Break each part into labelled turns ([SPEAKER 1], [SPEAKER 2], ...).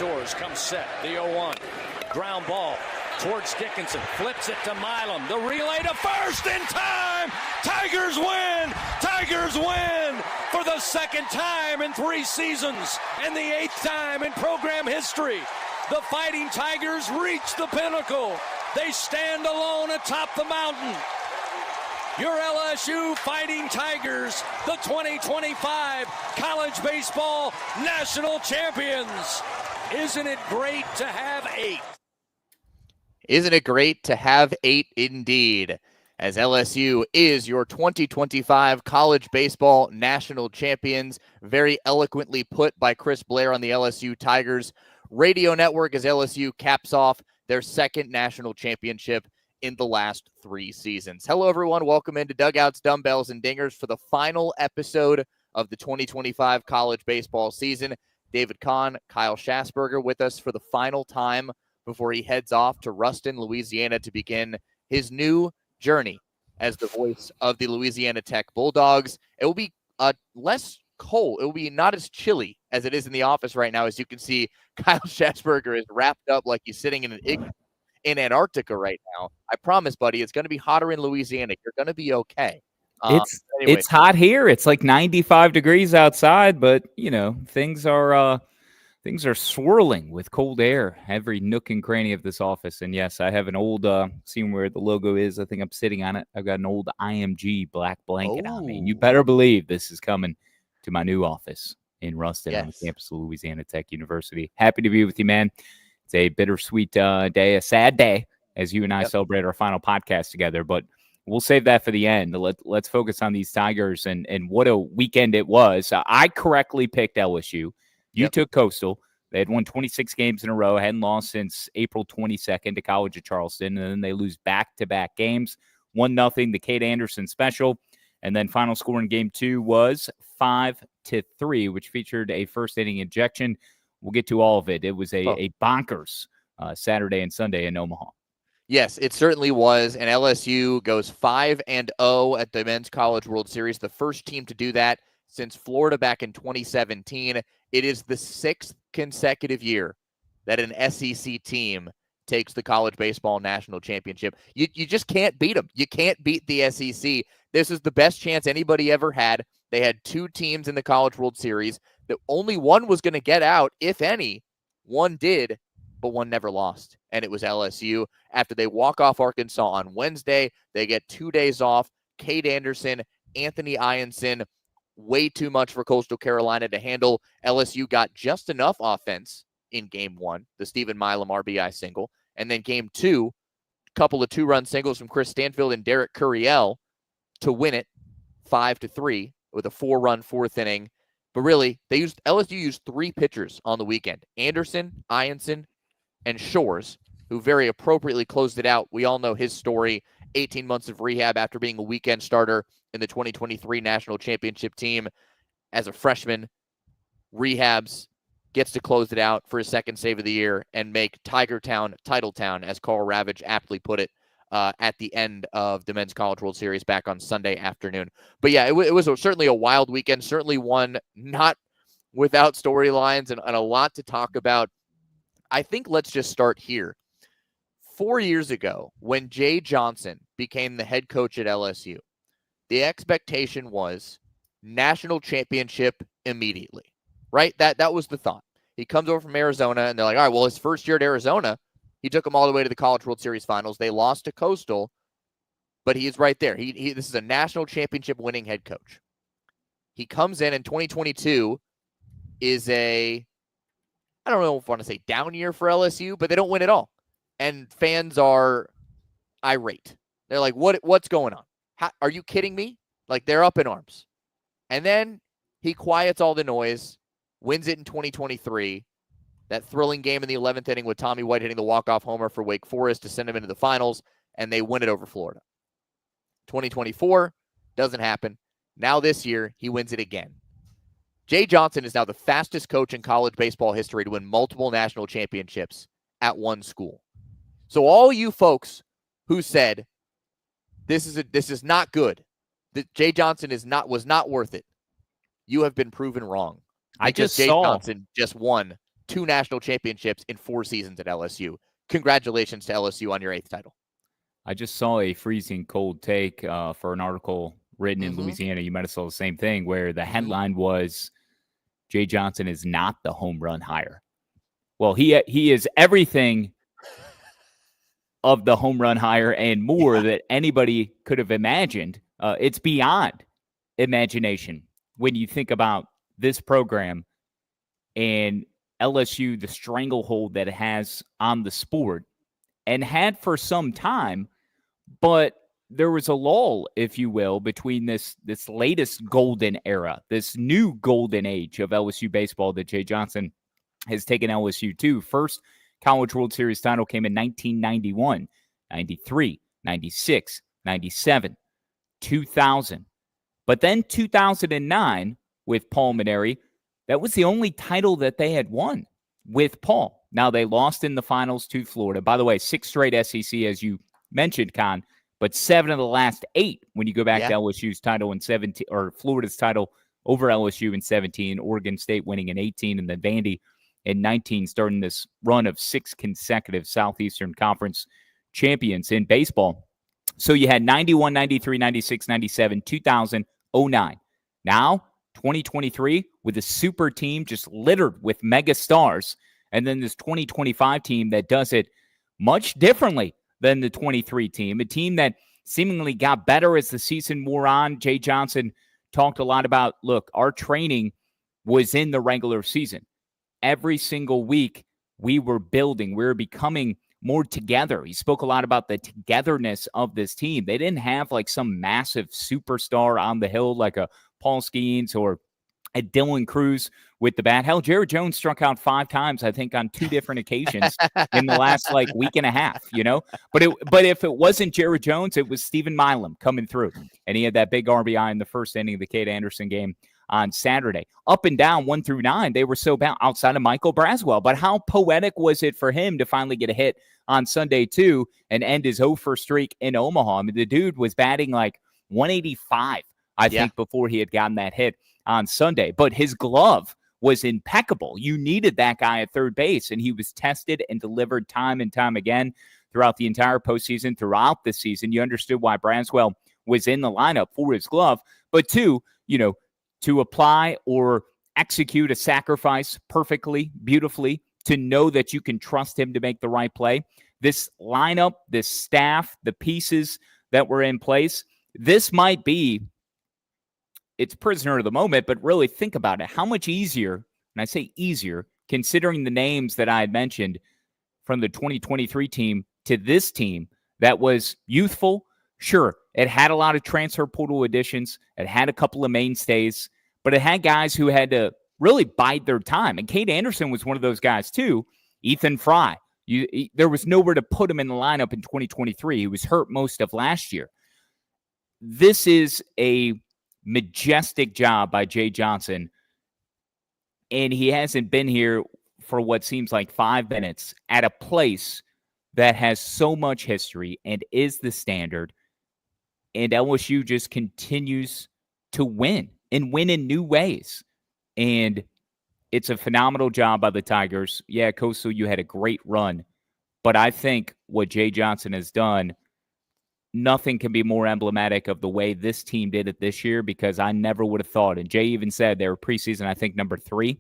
[SPEAKER 1] Shores comes set. The 0-1. Ground ball towards Dickinson. Flips it to Milam. The relay to first in time. Tigers win. Tigers win for the second time in 3 seasons and the 8th time in program history. The Fighting Tigers reach the pinnacle. They stand alone atop the mountain. Your LSU Fighting Tigers, the 2025 College Baseball National Champions. Isn't it great to have 8?
[SPEAKER 2] Isn't it great to have 8 indeed, as LSU is your 2025 College Baseball National Champions. Very eloquently put by Chris Blair on the LSU Tigers radio network as LSU caps off their second national championship in the last 3 seasons. Hello, everyone. Welcome into Dugouts, Dumbbells, and Dingers for the final episode of the 2025 college baseball season. David Kahn, Kyle Schassburger with us for the final time before he heads off to Ruston, Louisiana to begin his new journey as the voice of the Louisiana Tech Bulldogs. It will be less cold. It will be not as chilly as it is in the office right now. As you can see, Kyle Schassburger is wrapped up like he's sitting in an igloo in Antarctica right now. I promise, buddy, it's going to be hotter in Louisiana. You're going to be okay.
[SPEAKER 3] It's hot here. It's like 95 degrees outside, but you know, things are swirling with cold air every nook and cranny of this office. And yes, I have an old seeing where the logo is. I think I'm sitting on it. I've got an old IMG black blanket on me. And you better believe this is coming to my new office in Ruston on the campus of Louisiana Tech University. Happy to be with you, man. It's a bittersweet day, a sad day, as you and I celebrate our final podcast together. But we'll save that for the end. Let's focus on these Tigers and what a weekend it was. I correctly picked LSU. You took Coastal. They had won 26 games in a row, hadn't lost since April 22nd to College of Charleston, and then they lose back-to-back games, 1-0, the Cade Anderson special, and then final score in Game 2 was 5-3, which featured a first-inning injection. We'll get to all of it. It was a bonkers Saturday and Sunday in Omaha.
[SPEAKER 2] Yes, it certainly was, and LSU goes 5-0 at the Men's College World Series, the first team to do that since Florida back in 2017. It is the 6th consecutive year that an SEC team takes the College Baseball National Championship. You just can't beat them. You can't beat the SEC. This is the best chance anybody ever had. They had 2 teams in the College World Series. That only one was going to get out, if any. One did, but one never lost, and it was LSU. After they walk off Arkansas on Wednesday, they get 2 days off. Cade Anderson, Anthony Ianson, way too much for Coastal Carolina to handle. LSU got just enough offense in Game 1, the Stephen Milam RBI single, and then Game 2, a couple of 2-run singles from Chris Stanfield and Derek Curiel to win it 5-3 with a 4-run 4th inning. But really, LSU used 3 pitchers on the weekend: Anderson, Ianson, and Shores, who very appropriately closed it out. We all know his story: 18 months of rehab after being a weekend starter in the 2023 National Championship team as a freshman. Rehabs, gets to close it out for his second save of the year and make Tiger Town Title Town, as Carl Ravage aptly put it at the end of the Men's College World Series back on Sunday afternoon. But yeah, it was certainly a wild weekend, certainly one not without storylines and a lot to talk about. I think let's just start here. 4 years ago, when Jay Johnson became the head coach at LSU, the expectation was national championship immediately, right? That was the thought. He comes over from Arizona, and they're like, all right, well, his first year at Arizona, he took them all the way to the College World Series finals. They lost to Coastal, but he's right there. This is a national championship winning head coach. He comes in 2022 is I don't know if I want to say down year for LSU, but they don't win at all. And fans are irate. They're like, what's going on? Are you kidding me? Like, they're up in arms. And then he quiets all the noise, wins it in 2023. That thrilling game in the 11th inning with Tommy White hitting the walk-off homer for Wake Forest to send him into the finals, and they win it over Florida. 2024, doesn't happen. Now this year, he wins it again. Jay Johnson is now the fastest coach in college baseball history to win multiple national championships at one school. So all you folks who said this is not good, that Jay Johnson was not worth it, you have been proven wrong.
[SPEAKER 3] I
[SPEAKER 2] because
[SPEAKER 3] just
[SPEAKER 2] Jay
[SPEAKER 3] saw
[SPEAKER 2] Johnson just won 2 national championships in 4 seasons at LSU. Congratulations to LSU on your 8th title.
[SPEAKER 3] I just saw a freezing cold take for an article written in Louisiana. You might have saw the same thing where the headline was, Jay Johnson is not the home run hire. Well, he is everything of the home run hire and more that anybody could have imagined. It's beyond imagination when you think about this program and LSU, the stranglehold that it has on the sport and had for some time. But there was a lull, if you will, between this latest golden era, this new golden age of LSU baseball that Jay Johnson has taken LSU to. First College World Series title came in 1991, 93, 96, 97, 2000. But then 2009 with Paul Mainieri, that was the only title that they had won with Paul. Now, they lost in the finals to Florida. By the way, 6 straight SEC, as you mentioned, Kahn, but 7 of the last 8 when you go back to LSU's title in 17, or Florida's title over LSU in 17, Oregon State winning in 18, and then Vandy in 19, starting this run of 6 consecutive Southeastern Conference champions in baseball. So you had 91, 93, 96, 97, 2000, 09. Now, 2023 with a super team just littered with mega stars, and then this 2025 team that does it much differently than the 23 team, a team that seemingly got better as the season wore on. Jay Johnson talked a lot about, look, our training was in the regular season. Every single week we were building, we were becoming more together. He spoke a lot about the togetherness of this team. They didn't have like some massive superstar on the hill like a Paul Skeens or a Dylan Cruz with the bat. Hell, Jared Jones struck out 5 times, I think, on 2 different occasions in the last like week and a half, you know? But if it wasn't Jared Jones, it was Stephen Milam coming through. And he had that big RBI in the first inning of the Cade Anderson game on Saturday. Up and down 1 through 9, they were so bad outside of Michael Braswell. But how poetic was it for him to finally get a hit on Sunday, too, and end his 0-for streak in Omaha? I mean, the dude was batting like 185, I think, before he had gotten that hit on Sunday. But his glove was impeccable. You needed that guy at third base, and he was tested and delivered time and time again throughout the entire postseason, throughout the season. You understood why Braswell was in the lineup for his glove. But 2, to apply or execute a sacrifice perfectly, beautifully, to know that you can trust him to make the right play. This lineup, this staff, the pieces that were in place, this might be, it's prisoner of the moment, but really think about it. How much easier, and I say easier, considering the names that I had mentioned from the 2023 team to this team that was youthful. Sure, it had a lot of transfer portal additions. It had a couple of mainstays, but it had guys who had to really bide their time. And Cade Anderson was one of those guys too. Ethan Fry. There was nowhere to put him in the lineup in 2023. He was hurt most of last year. This is a majestic job by Jay Johnson, and he hasn't been here for what seems like 5 minutes at a place that has so much history and is the standard, and LSU just continues to win and win in new ways. And it's a phenomenal job by the Tigers. Yeah, Coastal, you had a great run, but I think what Jay Johnson has done, nothing can be more emblematic of the way this team did it this year, because I never would have thought. And Jay even said they were preseason, I think, number 3.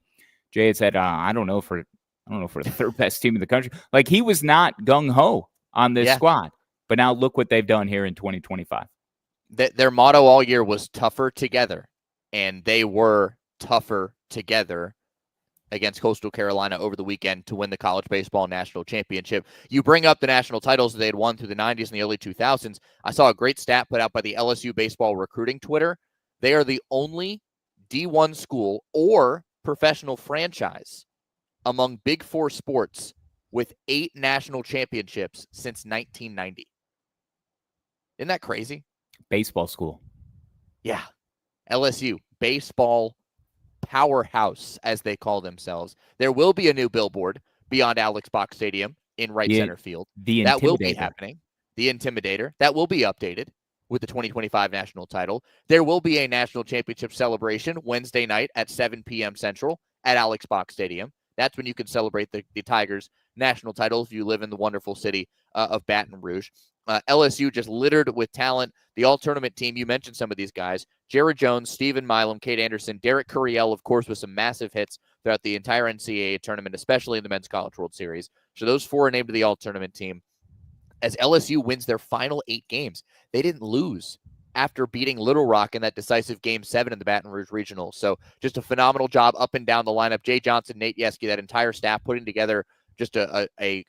[SPEAKER 3] Jay had said, I don't know for the third best team in the country. Like, he was not gung-ho on this squad. But now look what they've done here in 2025.
[SPEAKER 2] Their motto all year was tougher together, and they were tougher together against Coastal Carolina over the weekend to win the college baseball national championship. You bring up the national titles that they had won through the 90s and the early 2000s. I saw a great stat put out by the LSU baseball recruiting Twitter. They are the only D1 school or professional franchise among Big Four sports with 8 national championships since 1990. Isn't that crazy?
[SPEAKER 3] Baseball school.
[SPEAKER 2] Yeah. LSU, baseball powerhouse, as they call themselves. There will be a new billboard beyond Alex Box Stadium in right center field. That will be happening. The Intimidator. That will be updated with the 2025 national title. There will be a national championship celebration Wednesday night at 7 p.m. Central at Alex Box Stadium. That's when you can celebrate the Tigers' national title if you live in the wonderful city of Baton Rouge. LSU just littered with talent. The all-tournament team, you mentioned some of these guys. Jared Jones, Stephen Milam, Cade Anderson, Derek Curiel, of course, with some massive hits throughout the entire NCAA tournament, especially in the Men's College World Series. So those 4 are named to the all-tournament team. As LSU wins their final 8 games, they didn't lose after beating Little Rock in that decisive Game 7 in the Baton Rouge Regional. So just a phenomenal job up and down the lineup. Jay Johnson, Nate Yeske, that entire staff putting together just a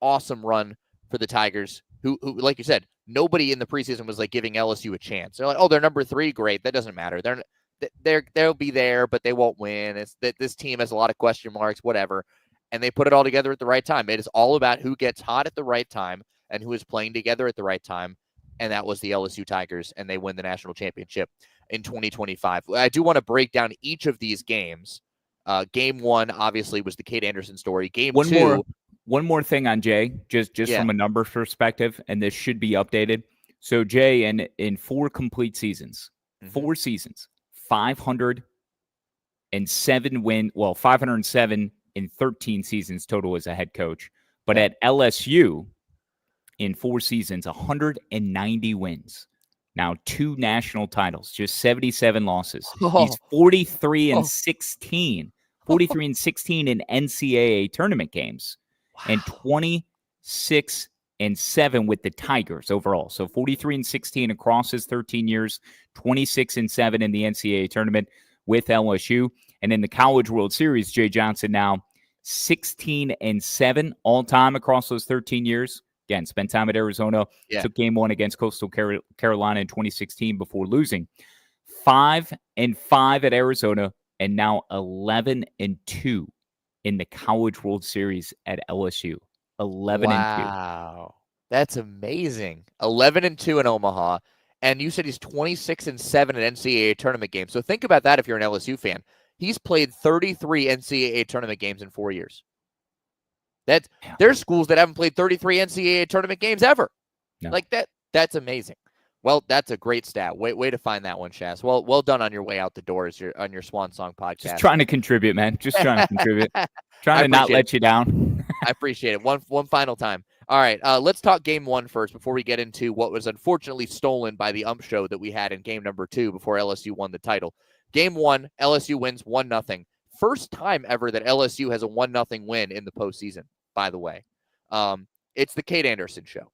[SPEAKER 2] awesome run for the Tigers, who, like you said, nobody in the preseason was like giving LSU a chance. They're like, oh, they're number 3. Great. That doesn't matter. They'll be there, but they won't win. It's that this team has a lot of question marks, whatever. And they put it all together at the right time. It is all about who gets hot at the right time and who is playing together at the right time. And that was the LSU Tigers, and they win the national championship in 2025. I do want to break down each of these games. Game 1, obviously, was the Cade Anderson story. Game 2.
[SPEAKER 3] One more thing on Jay, just from a numbers perspective, and this should be updated. So Jay, in 4 complete seasons, 4 seasons, 507 in 13 seasons total as a head coach. But at LSU, in 4 seasons, 190 wins. Now 2 national titles, just 77 losses. He's 43-16. 43-16 in NCAA tournament games. Wow. And 26-7 with the Tigers overall. So 43-16 across his 13 years, 26-7 in the NCAA tournament with LSU. And in the College World Series, Jay Johnson now 16-7 all-time across those 13 years. Again, spent time at Arizona, took Game 1 against Coastal Carolina in 2016 before losing. 5-5 at Arizona, and now 11-2 in the College World Series at LSU. 11-2.
[SPEAKER 2] Wow. That's amazing. 11-2 in Omaha. And you said he's 26-7 in NCAA tournament games. So think about that if you're an LSU fan. He's played 33 NCAA tournament games in 4 years. There's schools that haven't played 33 NCAA tournament games ever. No. Like that. That's amazing. Well, that's a great stat. Way to find that one, Shass. Well done on your way out the door on your Swan Song podcast.
[SPEAKER 3] Just trying to contribute, man. Just trying to contribute. Trying to not let you down.
[SPEAKER 2] I appreciate it. One final time. All right. Let's talk Game 1 first before we get into what was unfortunately stolen by the show that we had in game number 2 before LSU won the title. Game 1, LSU wins 1-0. First time ever that LSU has a 1-0 win in the postseason, by the way. It's the Cade Anderson show.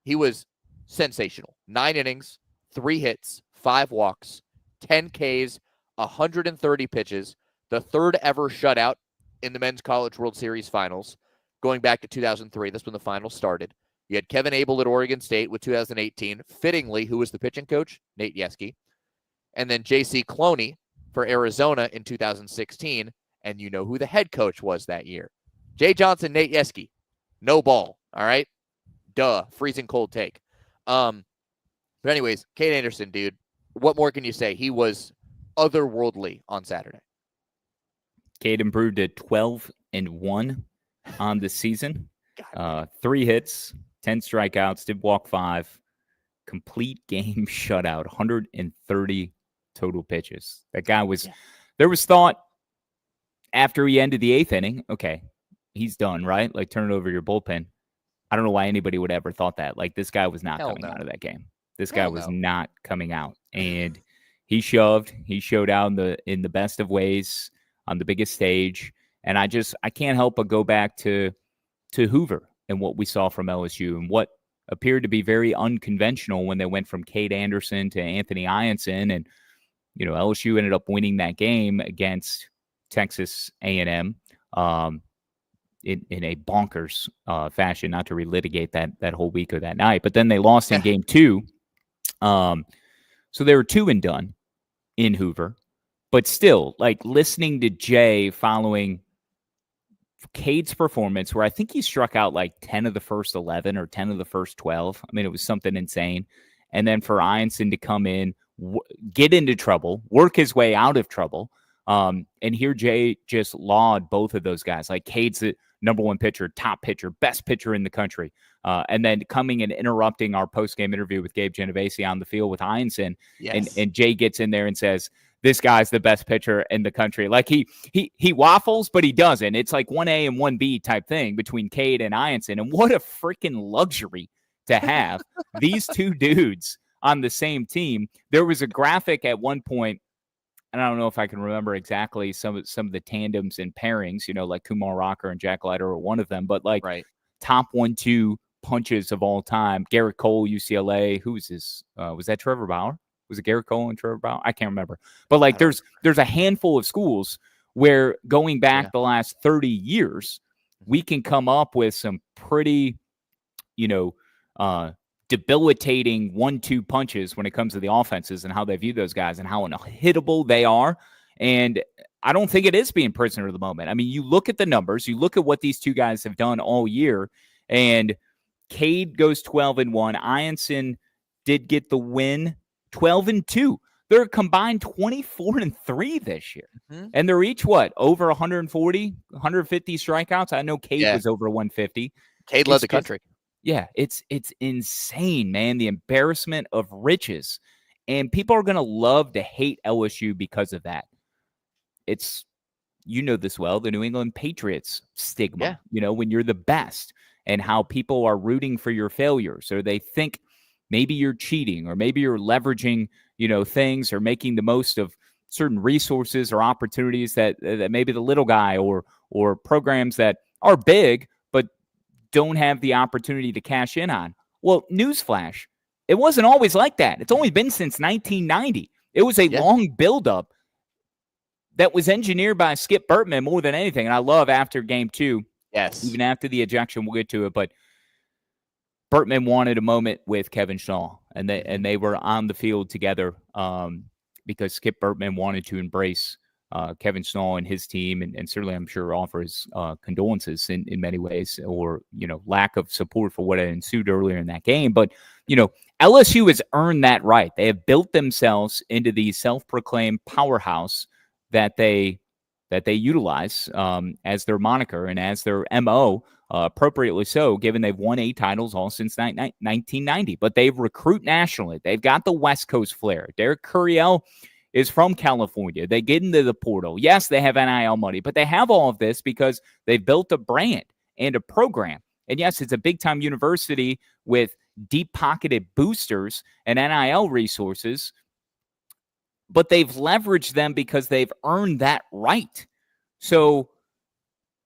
[SPEAKER 2] He was sensational. 9 innings, 3 hits, 5 walks, 10 Ks, 130 pitches, the 3rd ever shutout in the Men's College World Series finals, going back to 2003. That's when the finals started. You had Kevin Abel at Oregon State with 2018. Fittingly, who was the pitching coach? Nate Yeske. And then J.C. Cloney for Arizona in 2016. And you know who the head coach was that year. Jay Johnson, Nate Yeske. No ball. All right? Duh. Freezing cold take. But anyways, Cade Anderson, dude, what more can you say? He was otherworldly on Saturday.
[SPEAKER 3] Cade improved to 12-1 on the season. 3 hits, 10 strikeouts, did walk 5. Complete game shutout, 130 total pitches. That guy was, there was thought after he ended the 8th inning, okay, he's done, right? Like, turn it over your bullpen. I don't know why anybody would ever thought that. Like, this guy was not coming out of that game. This guy was not coming out. And he shoved. He showed out in the best of ways on the biggest stage. And I can't help but go back to Hoover and what we saw from LSU and what appeared to be very unconventional when they went from Cade Anderson to Anthony Ianson. And, you know, LSU ended up winning that game against Texas A&M in a bonkers fashion, not to relitigate that whole week or that night. But then they lost in game 2. So they were 2-done in Hoover. But still, like, listening to Jay following Cade's performance, where I think he struck out like 10 of the first 11 or 10 of the first 12. I mean, it was something insane. And then for Ianson to come in, get into trouble, work his way out of trouble, and hear Jay just laud both of those guys. Like, Cade's the number 1 pitcher, top pitcher, best pitcher in the country. And then coming and interrupting our post-game interview with Gabe Genovese on the field with Ianson. Yes. And Jay gets in there and says, this guy's the best pitcher in the country. Like he waffles, but he doesn't. It's like 1A and 1B type thing between Cade and Ianson. And what a freaking luxury to have these two dudes on the same team. There was a graphic at one point, and I don't know if I can remember exactly some of the tandems and pairings, like Kumar Rocker and Jack Leiter are one of them, but like top 1-2 punches of all time. Garrett Cole, UCLA. Who was his? Was that Trevor Bauer? Was it Garrett Cole and Trevor Bauer? I can't remember. But like there's a handful of schools where going back the last 30 years, we can come up with some pretty, debilitating 1-2 punches when it comes to the offenses and how they view those guys and how unhittable they are. And I don't think it is being prisoner of the moment. I mean, you look at the numbers, you look at what these two guys have done all year, and Cade goes 12-1. Ianson did get the win, 12-2. They're combined 24-3 this year. Mm-hmm. And they're each over 140, 150 strikeouts. I know Cade was over 150.
[SPEAKER 2] Cade led the country.
[SPEAKER 3] Yeah, it's insane, man. The embarrassment of riches. And people are going to love to hate LSU because of that. It's, this well, the New England Patriots stigma, when you're the best and how people are rooting for your failures, or they think maybe you're cheating, or maybe you're leveraging, things, or making the most of certain resources or opportunities that maybe the little guy or programs that are big but don't have the opportunity to cash in on. Well, newsflash, it wasn't always like that. It's only been since 1990. It was a long buildup that was engineered by Skip Bertman more than anything. And I love after game 2, even after the ejection, we'll get to it, but Bertman wanted a moment with Kevin Shaw, and they were on the field together because Skip Bertman wanted to embrace Kevin Shaw and his team, and certainly I'm sure offer his condolences in many ways, or lack of support for what had ensued earlier in that game. But LSU has earned that right. They have built themselves into the self-proclaimed powerhouse that they utilize as their moniker and as their MO. Appropriately so, given they've won 8 titles all since 1990. But they've recruit nationally. They've got the West Coast flair. Derek Curiel is from California. They get into the portal. Yes, they have NIL money, but they have all of this because they've built a brand and a program. And yes, it's a big-time university with deep-pocketed boosters and NIL resources, but they've leveraged them because they've earned that right. So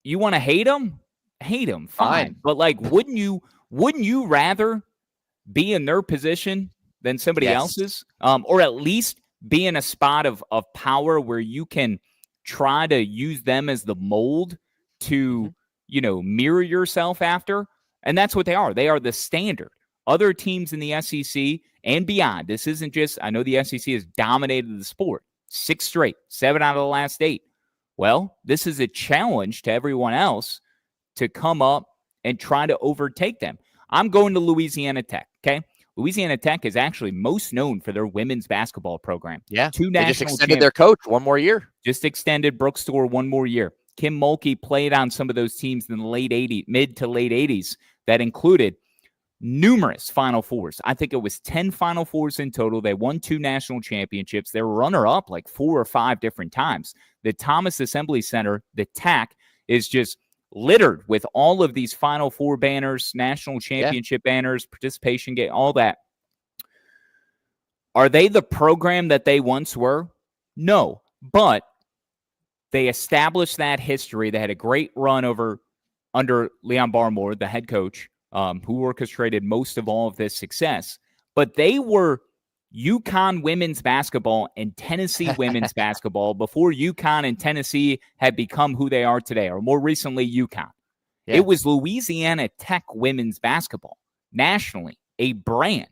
[SPEAKER 3] you want to hate them? Hate them, fine. But like, wouldn't you rather be in their position than somebody else's, or at least be in a spot of power where you can try to use them as the mold to mirror yourself after? And that's what they are. They are the standard. Other teams in the SEC and beyond. This isn't just, I know the SEC has dominated the sport 6 straight, 7 out of the last 8. Well, this is a challenge to everyone else to come up and try to overtake them. I'm going to Louisiana Tech, okay? Louisiana Tech is actually most known for their women's basketball program.
[SPEAKER 2] Yeah,
[SPEAKER 3] 2
[SPEAKER 2] they just extended their coach one more year.
[SPEAKER 3] Just extended Brooke Store one more year. Kim Mulkey played on some of those teams in the mid to late 80s that included numerous Final Fours. I think it was 10 Final Fours in total. They won 2 national championships. They were runner-up like 4 or 5 different times. The Thomas Assembly Center, the TAC, is just littered with all of these Final Four banners, national championship banners, participation game, all that. Are they the program that they once were? No, but they established that history. They had a great run under Leon Barmore, the head coach, who orchestrated most of all of this success. But they were UConn women's basketball and Tennessee women's basketball before UConn and Tennessee had become who they are today, or more recently, UConn. Yeah. It was Louisiana Tech women's basketball, nationally, a brand,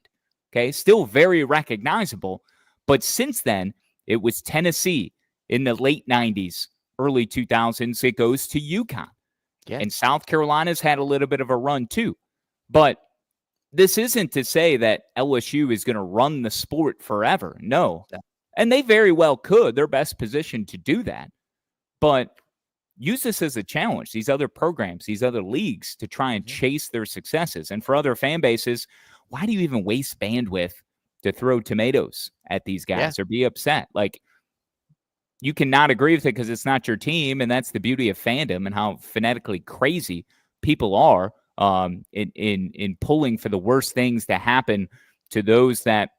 [SPEAKER 3] okay? Still very recognizable, but since then, it was Tennessee in the late 90s, early 2000s. It goes to UConn. Yeah. And South Carolina's had a little bit of a run too. But this isn't to say that LSU is going to run the sport forever. No. And they very well could. They're best positioned to do that. But use this as a challenge, these other programs, these other leagues, to try and chase their successes. And for other fan bases, why do you even waste bandwidth to throw tomatoes at these guys or be upset? Like, you cannot agree with it because it's not your team, and that's the beauty of fandom and how phonetically crazy people are in pulling for the worst things to happen to those that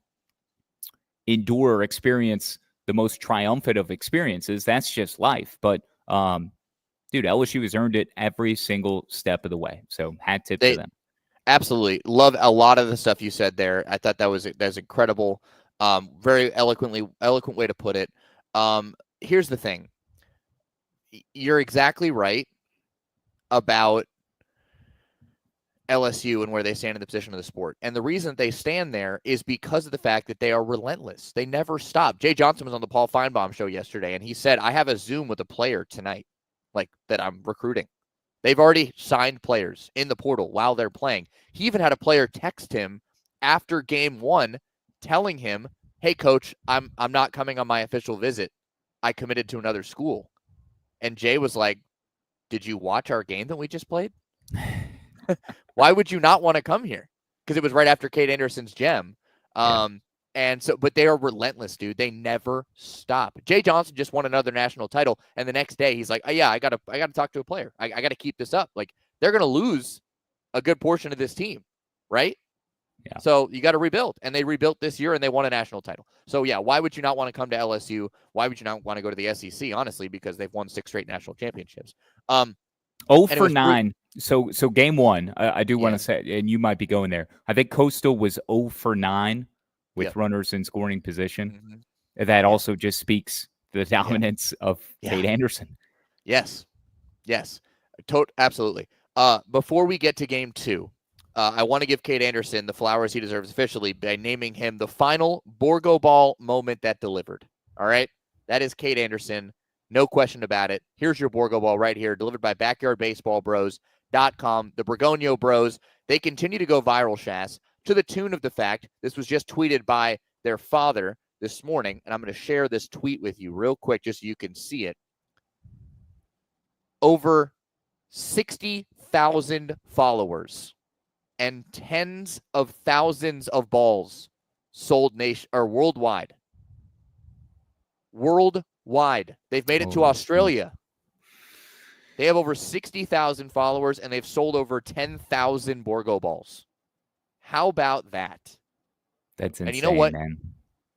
[SPEAKER 3] endure or experience the most triumphant of experiences. That's just life. But dude, LSU has earned it every single step of the way. So hat tip to them.
[SPEAKER 2] Absolutely. Love a lot of the stuff you said there. I thought that's incredible. Very eloquent way to put it. Here's the thing. You're exactly right about LSU and where they stand in the position of the sport. And the reason they stand there is because of the fact that they are relentless. They never stop. Jay Johnson was on the Paul Feinbaum show yesterday, and he said, I have a Zoom with a player tonight, like that I'm recruiting. They've already signed players in the portal while they're playing. He even had a player text him after game 1 telling him, hey, coach, I'm not coming on my official visit. I committed to another school. And Jay was like, did you watch our game that we just played? Why would you not want to come here? Because it was right after Cade Anderson's gem. And so, but they are relentless, dude. They never stop. Jay Johnson just won another national title, and the next day he's like, oh, yeah, I gotta talk to a player. I gotta keep this up. Like, they're gonna lose a good portion of this team, right? Yeah. So you got to rebuild, and they rebuilt this year, and they won a national title. So yeah, why would you not want to come to LSU? Why would you not want to go to the SEC? Honestly, because they've won 6 straight national championships.
[SPEAKER 3] 0 for 9. So game 1, I do want to say, and you might be going there. I think Coastal was 0 for 9 with runners in scoring position. Mm-hmm. That also just speaks to the dominance of Cade Anderson.
[SPEAKER 2] Yes. Absolutely. Before we get to game 2, I want to give Cade Anderson the flowers he deserves officially by naming him the final Borgo Ball moment that delivered. All right? That is Cade Anderson. No question about it. Here's your Borgo Ball right here, delivered by BackyardBaseballBros.com. The Borgonio Bros, they continue to go viral, Shass, to the tune of the fact this was just tweeted by their father this morning, and I'm going to share this tweet with you real quick just so you can see it. Over 60,000 followers and tens of thousands of balls sold worldwide. Worldwide. They've made it to Australia. They have over 60,000 followers, and they've sold over 10,000 Borgo balls. How about that?
[SPEAKER 3] That's insane,
[SPEAKER 2] and you know what?
[SPEAKER 3] Man.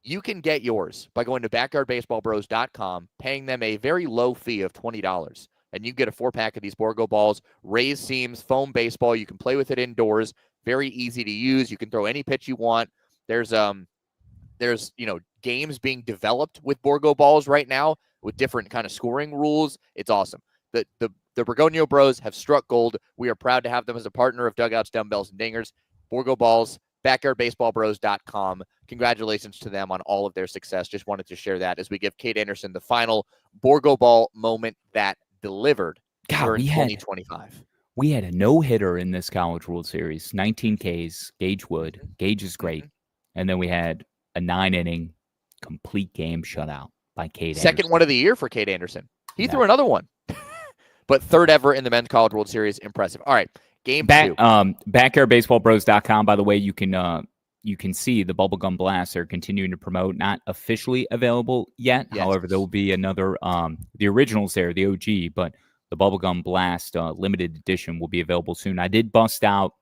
[SPEAKER 2] You can get yours by going to BackyardBaseballBros.com, paying them a very low fee of $20. And you get a 4-pack of these Borgo balls, raised seams, foam baseball. You can play with it indoors. Very easy to use. You can throw any pitch you want. There's games being developed with Borgo balls right now with different kind of scoring rules. It's awesome. The Borgonio Bros have struck gold. We are proud to have them as a partner of Dugouts, Dumbbells, and Dingers. Borgo balls, BackyardBaseballBros.com. Congratulations to them on all of their success. Just wanted to share that as we give Cade Anderson the final Borgo ball moment that delivered during 2025.
[SPEAKER 3] We had a no-hitter in this College World Series, 19 Ks, Gage Wood. Gage is great. And then we had a 9-inning complete game shutout by Cade Anderson.
[SPEAKER 2] Second one of the year for Cade Anderson. He threw another one. But third ever in the Men's College World Series. Impressive. All right. Game 2.
[SPEAKER 3] BackyardBaseballBros.com, by the way, you can see the Bubblegum Blast they're continuing to promote. Not officially available yet. Yes. However, there will be another, the originals there, the OG, but the Bubblegum Blast limited edition will be available soon. I did bust out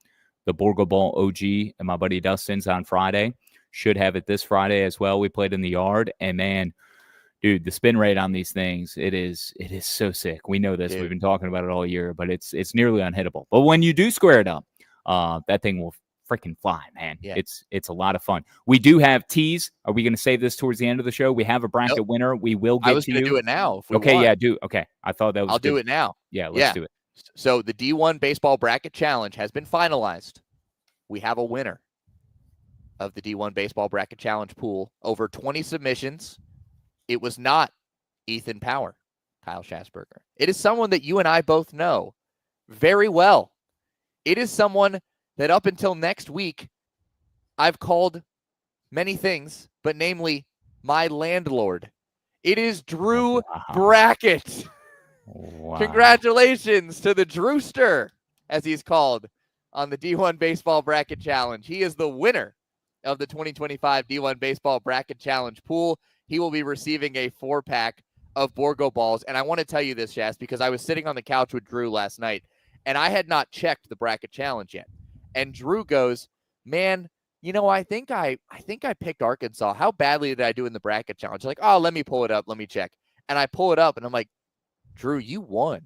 [SPEAKER 3] the Borgo Ball OG and my buddy Dustin's on Friday. Should have it this Friday as well. We played in the yard, and man, dude, the spin rate on these things, it is so sick. We know this. Dude. We've been talking about it all year, but it's nearly unhittable. But when you do square it up, that thing will freaking fly, man. Yeah. It's a lot of fun. We do have teas. Are we going to save this towards the end of the show? We have a bracket winner. We will get to you. I was going
[SPEAKER 2] to do it now.
[SPEAKER 3] Okay, yeah, do. Okay. I thought that was
[SPEAKER 2] I'll do it now.
[SPEAKER 3] Yeah, let's do it.
[SPEAKER 2] So the D1 Baseball Bracket Challenge has been finalized. We have a winner of the D1 Baseball Bracket Challenge pool. Over 20 submissions. It was not Ethan Power, Kyle Schassburger. It is someone that you and I both know very well. It is someone that up until next week, I've called many things, but namely my landlord. It is Drew Brackett. Wow. Congratulations to the Drewster, as he's called on the D1 Baseball Bracket Challenge. He is the winner of the 2025 D1 Baseball Bracket Challenge pool. He will be receiving a 4-pack of Borgo balls. And I want to tell you this, Shass, because I was sitting on the couch with Drew last night, and I had not checked the bracket challenge yet. And Drew goes, man, I think I picked Arkansas. How badly did I do in the bracket challenge? Like, oh, let me pull it up. Let me check. And I pull it up, and I'm like, Drew, you won.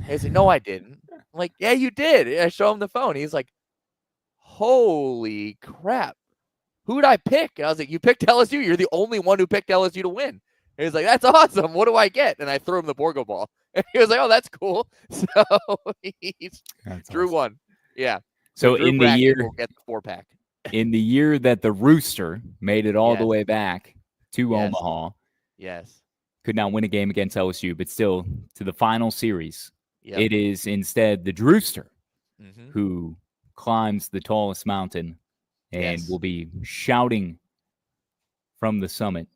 [SPEAKER 2] He's like, no, I didn't. I'm like, yeah, you did. And I show him the phone. He's like, holy crap. Who'd I pick? And I was like, you picked LSU. You're the only one who picked LSU to win. And he's like, that's awesome. What do I get? And I threw him the Borgo ball. And he was like, oh, that's cool. So Drew
[SPEAKER 3] awesome.
[SPEAKER 2] won. Yeah.
[SPEAKER 3] So
[SPEAKER 2] Drew
[SPEAKER 3] in the year,
[SPEAKER 2] will get the 4-pack.
[SPEAKER 3] In the year that the Rooster made it all the way back to
[SPEAKER 2] Yes.
[SPEAKER 3] Omaha.
[SPEAKER 2] Yes.
[SPEAKER 3] Could not win a game against LSU, but still to the final series.
[SPEAKER 2] Yep.
[SPEAKER 3] It is instead the Drewster who climbs the tallest mountain and will be shouting from the summit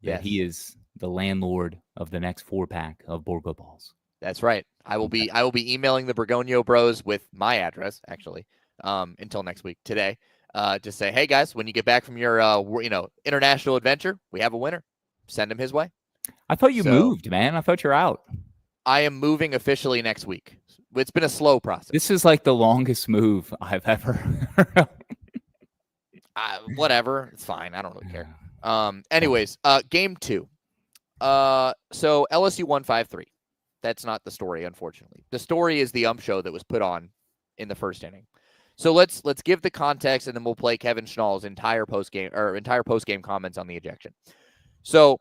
[SPEAKER 3] that he is the landlord of the next 4-pack of Borgo balls.
[SPEAKER 2] That's right. I will be emailing the Bergonio Bros with my address, actually, until next week today. To say, hey guys, when you get back from your international adventure, we have a winner. Send him his way.
[SPEAKER 3] I thought you moved, man. I thought you're out.
[SPEAKER 2] I am moving officially next week. It's been a slow process.
[SPEAKER 3] This is like the longest move I've ever heard.
[SPEAKER 2] Whatever. It's fine. I don't really care. Anyways, game 2. So LSU won 5-3. That's not the story, unfortunately. The story is the show that was put on in the first inning. So let's give the context, and then we'll play Kevin Schnall's entire post-game comments on the ejection. So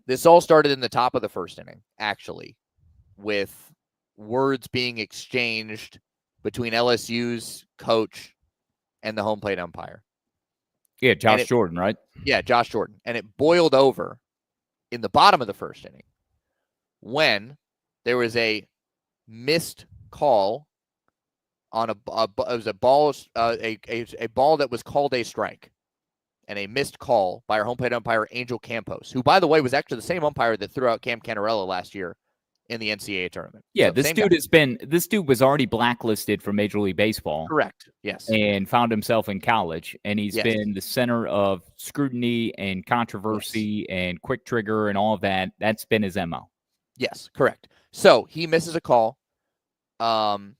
[SPEAKER 2] this all started in the top of the first inning, actually, with words being exchanged between LSU's coach and the home plate umpire.
[SPEAKER 3] Yeah, Josh Jordan, right?
[SPEAKER 2] Yeah, Josh Jordan. And it boiled over in the bottom of the first inning when there was a missed call on a ball that was called a strike, and a missed call by our home plate umpire Angel Campos, who, by the way, was actually the same umpire that threw out Cam Canarella last year in the NCAA tournament.
[SPEAKER 3] Yeah,
[SPEAKER 2] so
[SPEAKER 3] this dude was already blacklisted from Major League Baseball.
[SPEAKER 2] Correct. Yes.
[SPEAKER 3] And found himself in college, and he's been the center of scrutiny and controversy and quick trigger and all of that. That's been his MO.
[SPEAKER 2] Yes, correct. So he misses a call, and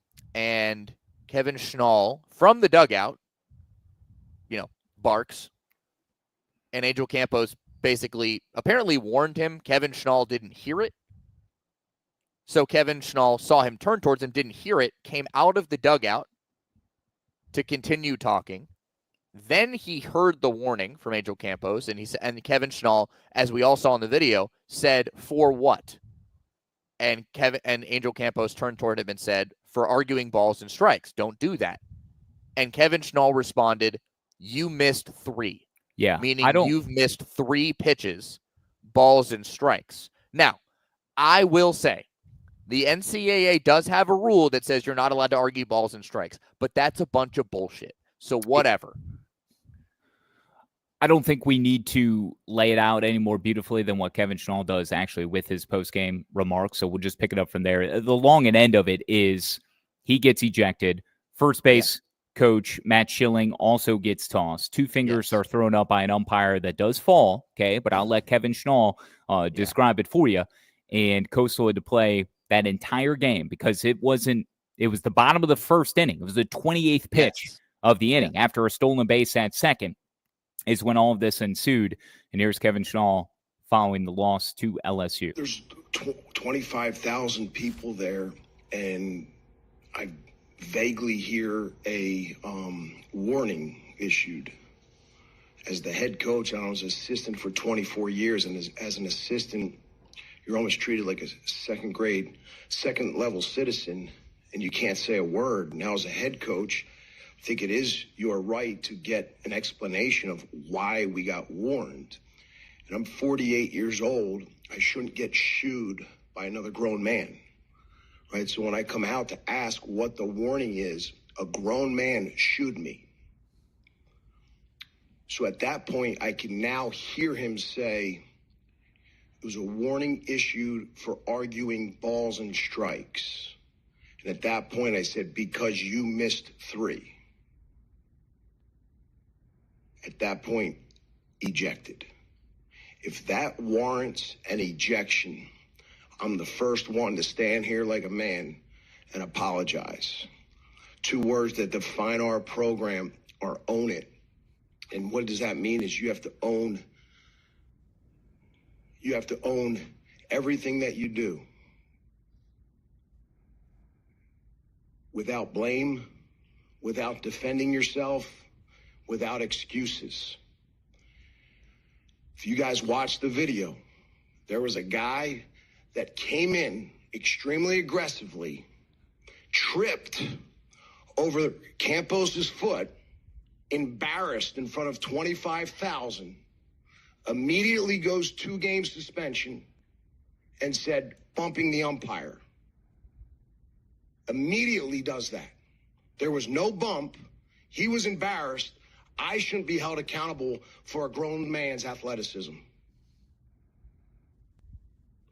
[SPEAKER 2] Kevin Schnall from the dugout, barks, and Angel Campos apparently warned him. Kevin Schnall didn't hear it. So Kevin Schnall saw him turn towards him, didn't hear it, came out of the dugout to continue talking. Then he heard the warning from Angel Campos, and Kevin Schnall, as we all saw in the video, said, "For what?" And Angel Campos turned toward him and said, "For arguing balls and strikes. Don't do that." And Kevin Schnall responded, "You missed 3."
[SPEAKER 3] Yeah.
[SPEAKER 2] Meaning you've missed 3 pitches, balls and strikes. Now, I will say, the NCAA does have a rule that says you're not allowed to argue balls and strikes, but that's a bunch of bullshit. So whatever.
[SPEAKER 3] I don't think we need to lay it out any more beautifully than what Kevin Schnall does actually with his post-game remarks. So we'll just pick it up from there. The long and end of it is he gets ejected. First base coach Matt Schilling also gets tossed. 2 fingers are thrown up by an umpire that does fall. Okay. But I'll let Kevin Schnall describe it for you. And Coastal had to play that entire game because it was the bottom of the first inning. It was the 28th pitch of the inning after a stolen base at second is when all of this ensued. And here's Kevin Schnall following the loss to LSU.
[SPEAKER 4] There's 25,000 people there, and I vaguely hear a warning issued. As the head coach, I was assistant for 24 years, and as an assistant, you're almost treated like a second level citizen, and you can't say a word. Now, as a head coach, I think it is your right to get an explanation of why we got warned. And I'm 48 years old. I shouldn't get shooed by another grown man, right? So when I come out to ask what the warning is, a grown man shooed me. So at that point, I can now hear him say, it was a warning issued for arguing balls and strikes. And at that point, I said, because you missed 3. At that point, ejected. If that warrants an ejection, I'm the first one to stand here like a man and apologize. 2 words that define our program are own it. And what does that mean is you have to own everything that you do. Without blame, without defending yourself, without excuses. If you guys watched the video, there was a guy that came in extremely aggressively, tripped over Campos's foot, embarrassed in front of 25,000, immediately goes 2-game suspension and said, bumping the umpire. Immediately does that. There was no bump. He was embarrassed. I shouldn't be held accountable for a grown man's athleticism.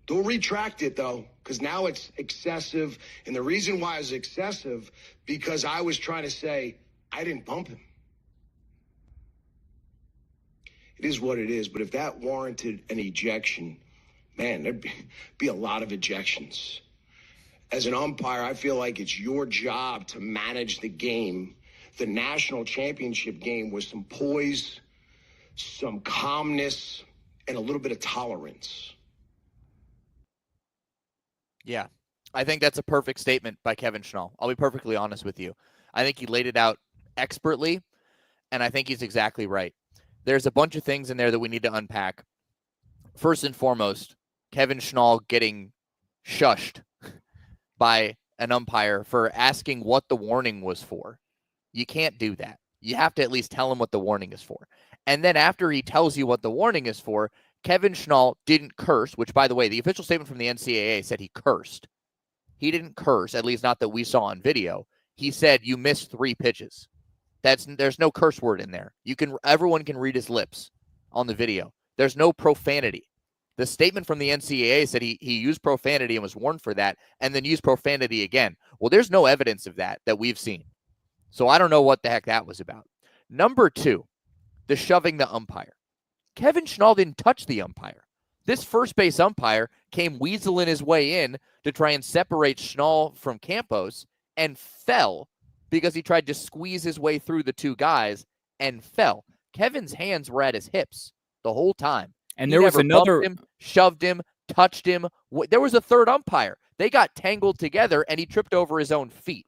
[SPEAKER 4] They'll retract it, though, because now it's excessive. And the reason why it's excessive, because I was trying to say, I didn't bump him. It is what it is. But if that warranted an ejection, man, there'd be a lot of ejections. As an umpire, I feel like it's your job to manage the game. The national championship game with some poise, some calmness, and a little bit of tolerance.
[SPEAKER 2] Yeah, I think that's a perfect statement by Kevin Schnall. I'll be perfectly honest with you. I think he laid it out expertly, and I think he's exactly right. There's a bunch of things in there that we need to unpack. First and foremost, Kevin Schnall getting shushed by an umpire for asking what the warning was for. You can't do that. You have to at least tell him what the warning is for. And then after he tells you what the warning is for, Kevin Schnall didn't curse, which, by the way, the official statement from the NCAA said he cursed. He didn't curse, at least not that we saw on video. He said, you missed 3 pitches. There's no curse word in there. Everyone can read his lips on the video. There's no profanity. The statement from the NCAA said he used profanity and was warned for that, and then used profanity again. Well, there's no evidence of that we've seen. So I don't know what the heck that was about. Number 2, the shoving the umpire. Kevin Schnall didn't touch the umpire. This first base umpire came weaseling his way in to try and separate Schnall from Campos and fell because he tried to squeeze his way through the 2 guys and fell. Kevin's hands were at his hips the whole time.
[SPEAKER 3] And there was another
[SPEAKER 2] shoved him, touched him. There was a third umpire. They got tangled together and he tripped over his own feet.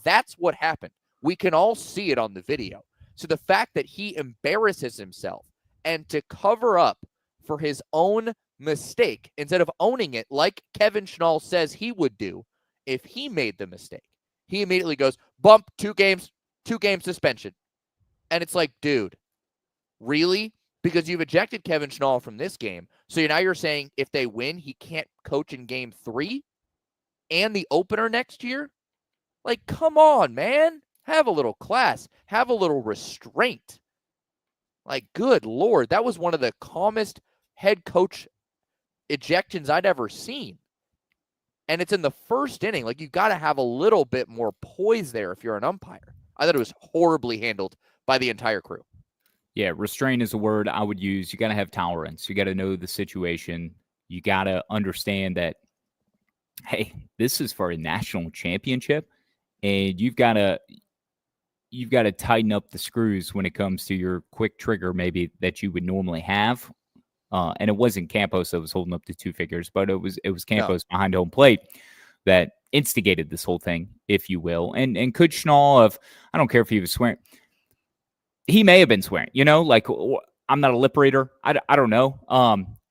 [SPEAKER 2] That's what happened. We can all see it on the video. So the fact that he embarrasses himself and to cover up for his own mistake, instead of owning it like Kevin Schnall says he would do if he made the mistake, he immediately goes, bump, 2 games, 2-game suspension. And it's like, dude, really? Because you've ejected Kevin Schnall from this game. So now you're saying if they win, he can't coach in game 3 and the opener next year? Like, come on, man. Have a little class. Have a little restraint. Like, good Lord, that was one of the calmest head coach ejections I'd ever seen. And it's in the first inning. Like, you got to have a little bit more poise there if you're an umpire. I thought it was horribly handled by the entire crew.
[SPEAKER 3] Yeah, restraint is a word I would use. You got to have tolerance. You got to know the situation. You got to understand that, hey, this is for a national championship, and you've got to tighten up the screws when it comes to your quick trigger, maybe that you would normally have. And it wasn't Campos that was holding up the 2 figures, but it was Campos behind home plate that instigated this whole thing, if you will. And could Schnall I don't care if he was swearing. He may have been swearing, like, I'm not a lip reader. I don't know.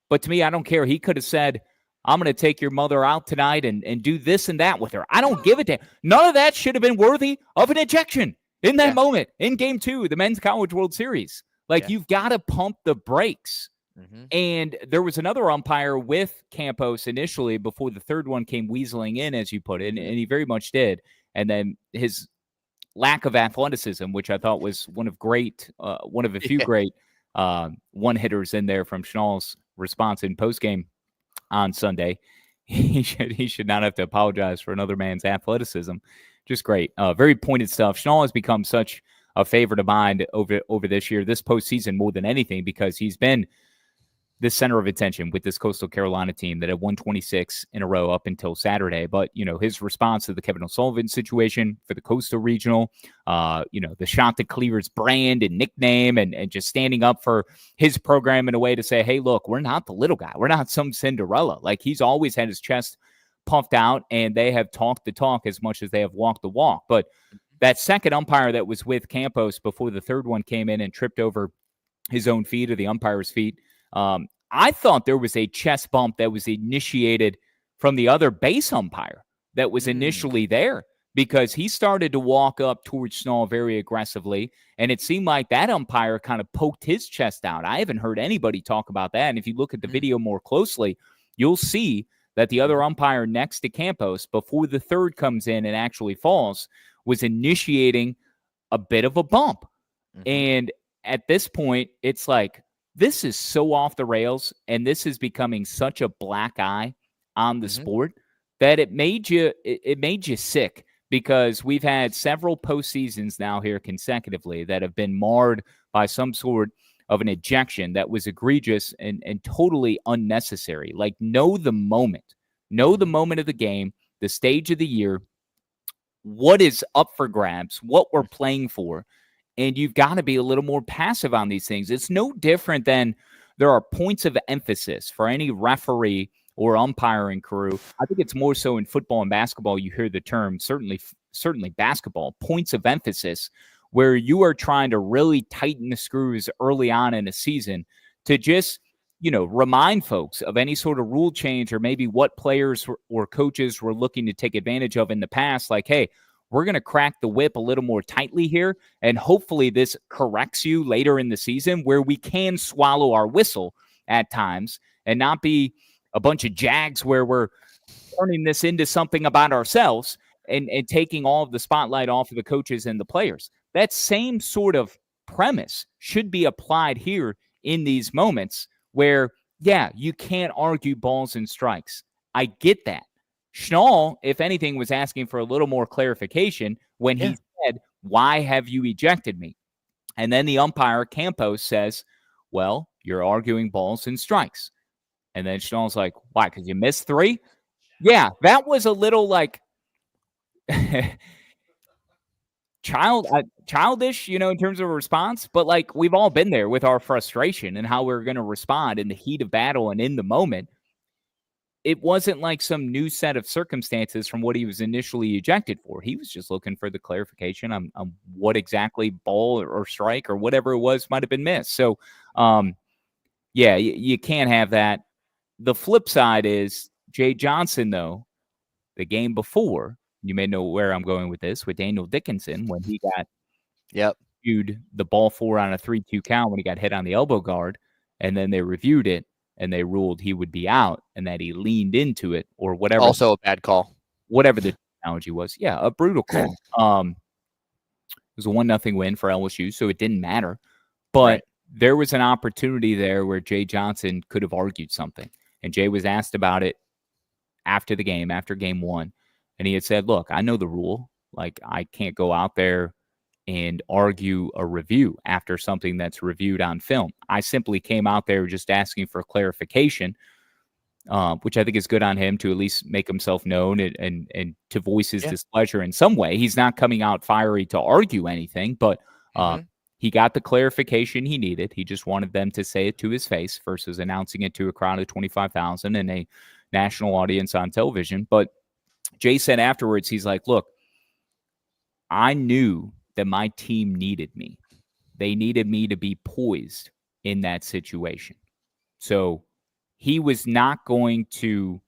[SPEAKER 3] But to me, I don't care. He could have said, I'm going to take your mother out tonight and do this and that with her. I don't give a damn. None of that should have been worthy of an ejection in that moment in game 2, the Men's College World Series. Like, you've got to pump the brakes. Mm-hmm. And there was another umpire with Campos initially before the third one came weaseling in, as you put it, and he very much did. And then his lack of athleticism, which I thought was one of a few great one-hitters in there from Schnall's response in postgame on Sunday. He should not have to apologize for another man's athleticism. Just great. Very pointed stuff. Schnall has become such a favorite of mine over this year, this postseason more than anything, because he's been the center of attention with this Coastal Carolina team that had won 26 in a row up until Saturday. But, his response to the Kevin O'Sullivan situation for the Coastal Regional, the shot to Cleaver's brand and nickname and just standing up for his program in a way to say, hey, look, we're not the little guy. We're not some Cinderella. Like, he's always had his chest puffed out, and they have talked the talk as much as they have walked the walk. But that second umpire that was with Campos before the third one came in and tripped over his own feet or the umpire's feet, I thought there was a chest bump that was initiated from the other base umpire that was initially there, because he started to walk up towards Schnall very aggressively, and it seemed like that umpire kind of poked his chest out. I haven't heard anybody talk about that, and if you look at the video more closely, you'll see that the other umpire next to Campos, before the third comes in and actually falls, was initiating a bit of a bump. And at this point, it's like, this is so off the rails, and this is becoming such a black eye on the sport that it made you sick, because we've had several postseasons now here consecutively that have been marred by some sort of an ejection that was egregious and totally unnecessary. Like, know the moment of the game, the stage of the year, what is up for grabs, what we're playing for. And you've got to be a little more passive on these things. It's no different than there are points of emphasis for any referee or umpiring crew. I think it's more so in football and basketball. You hear the term, certainly basketball, points of emphasis, where you are trying to really tighten the screws early on in a season to just, remind folks of any sort of rule change, or maybe what players or coaches were looking to take advantage of in the past. Like, hey, we're going to crack the whip a little more tightly here, and hopefully this corrects you later in the season, where we can swallow our whistle at times and not be a bunch of jags where we're turning this into something about ourselves and taking all of the spotlight off of the coaches and the players. That same sort of premise should be applied here in these moments where, you can't argue balls and strikes. I get that. Schnall, if anything, was asking for a little more clarification when he said, why have you ejected me? And then the umpire, Campos, says, well, you're arguing balls and strikes. And then Schnall's like, why? Because you missed 3? Yeah, that was a little like childish, in terms of a response. But like, we've all been there with our frustration and how we're going to respond in the heat of battle and in the moment. It wasn't like some new set of circumstances from what he was initially ejected for. He was just looking for the clarification on what exactly ball or strike or whatever it was might have been missed. So, you can't have that. The flip side is Jay Johnson, though, the game before, you may know where I'm going with this, with Daniel Dickinson, when he got reviewed the ball 4 on a 3-2 count when he got hit on the elbow guard, and then they reviewed it, and they ruled he would be out and that he leaned into it or whatever.
[SPEAKER 2] Also a bad call.
[SPEAKER 3] Whatever the analogy was. Yeah, a brutal call. It was a 1-0 win for LSU, so it didn't matter. But there was an opportunity there where Jay Johnson could have argued something. And Jay was asked about it after the game, after game 1. And he had said, look, I know the rule. Like, I can't go out there and argue a review after something that's reviewed on film. I simply came out there just asking for clarification, which I think is good on him to at least make himself known and to voice his displeasure in some way. He's not coming out fiery to argue anything, but he got the clarification he needed. He just wanted them to say it to his face versus announcing it to a crowd of 25,000 and a national audience on television. But Jay said afterwards, he's like, look, I knew that my team needed me. They needed me to be poised in that situation. So he was not going to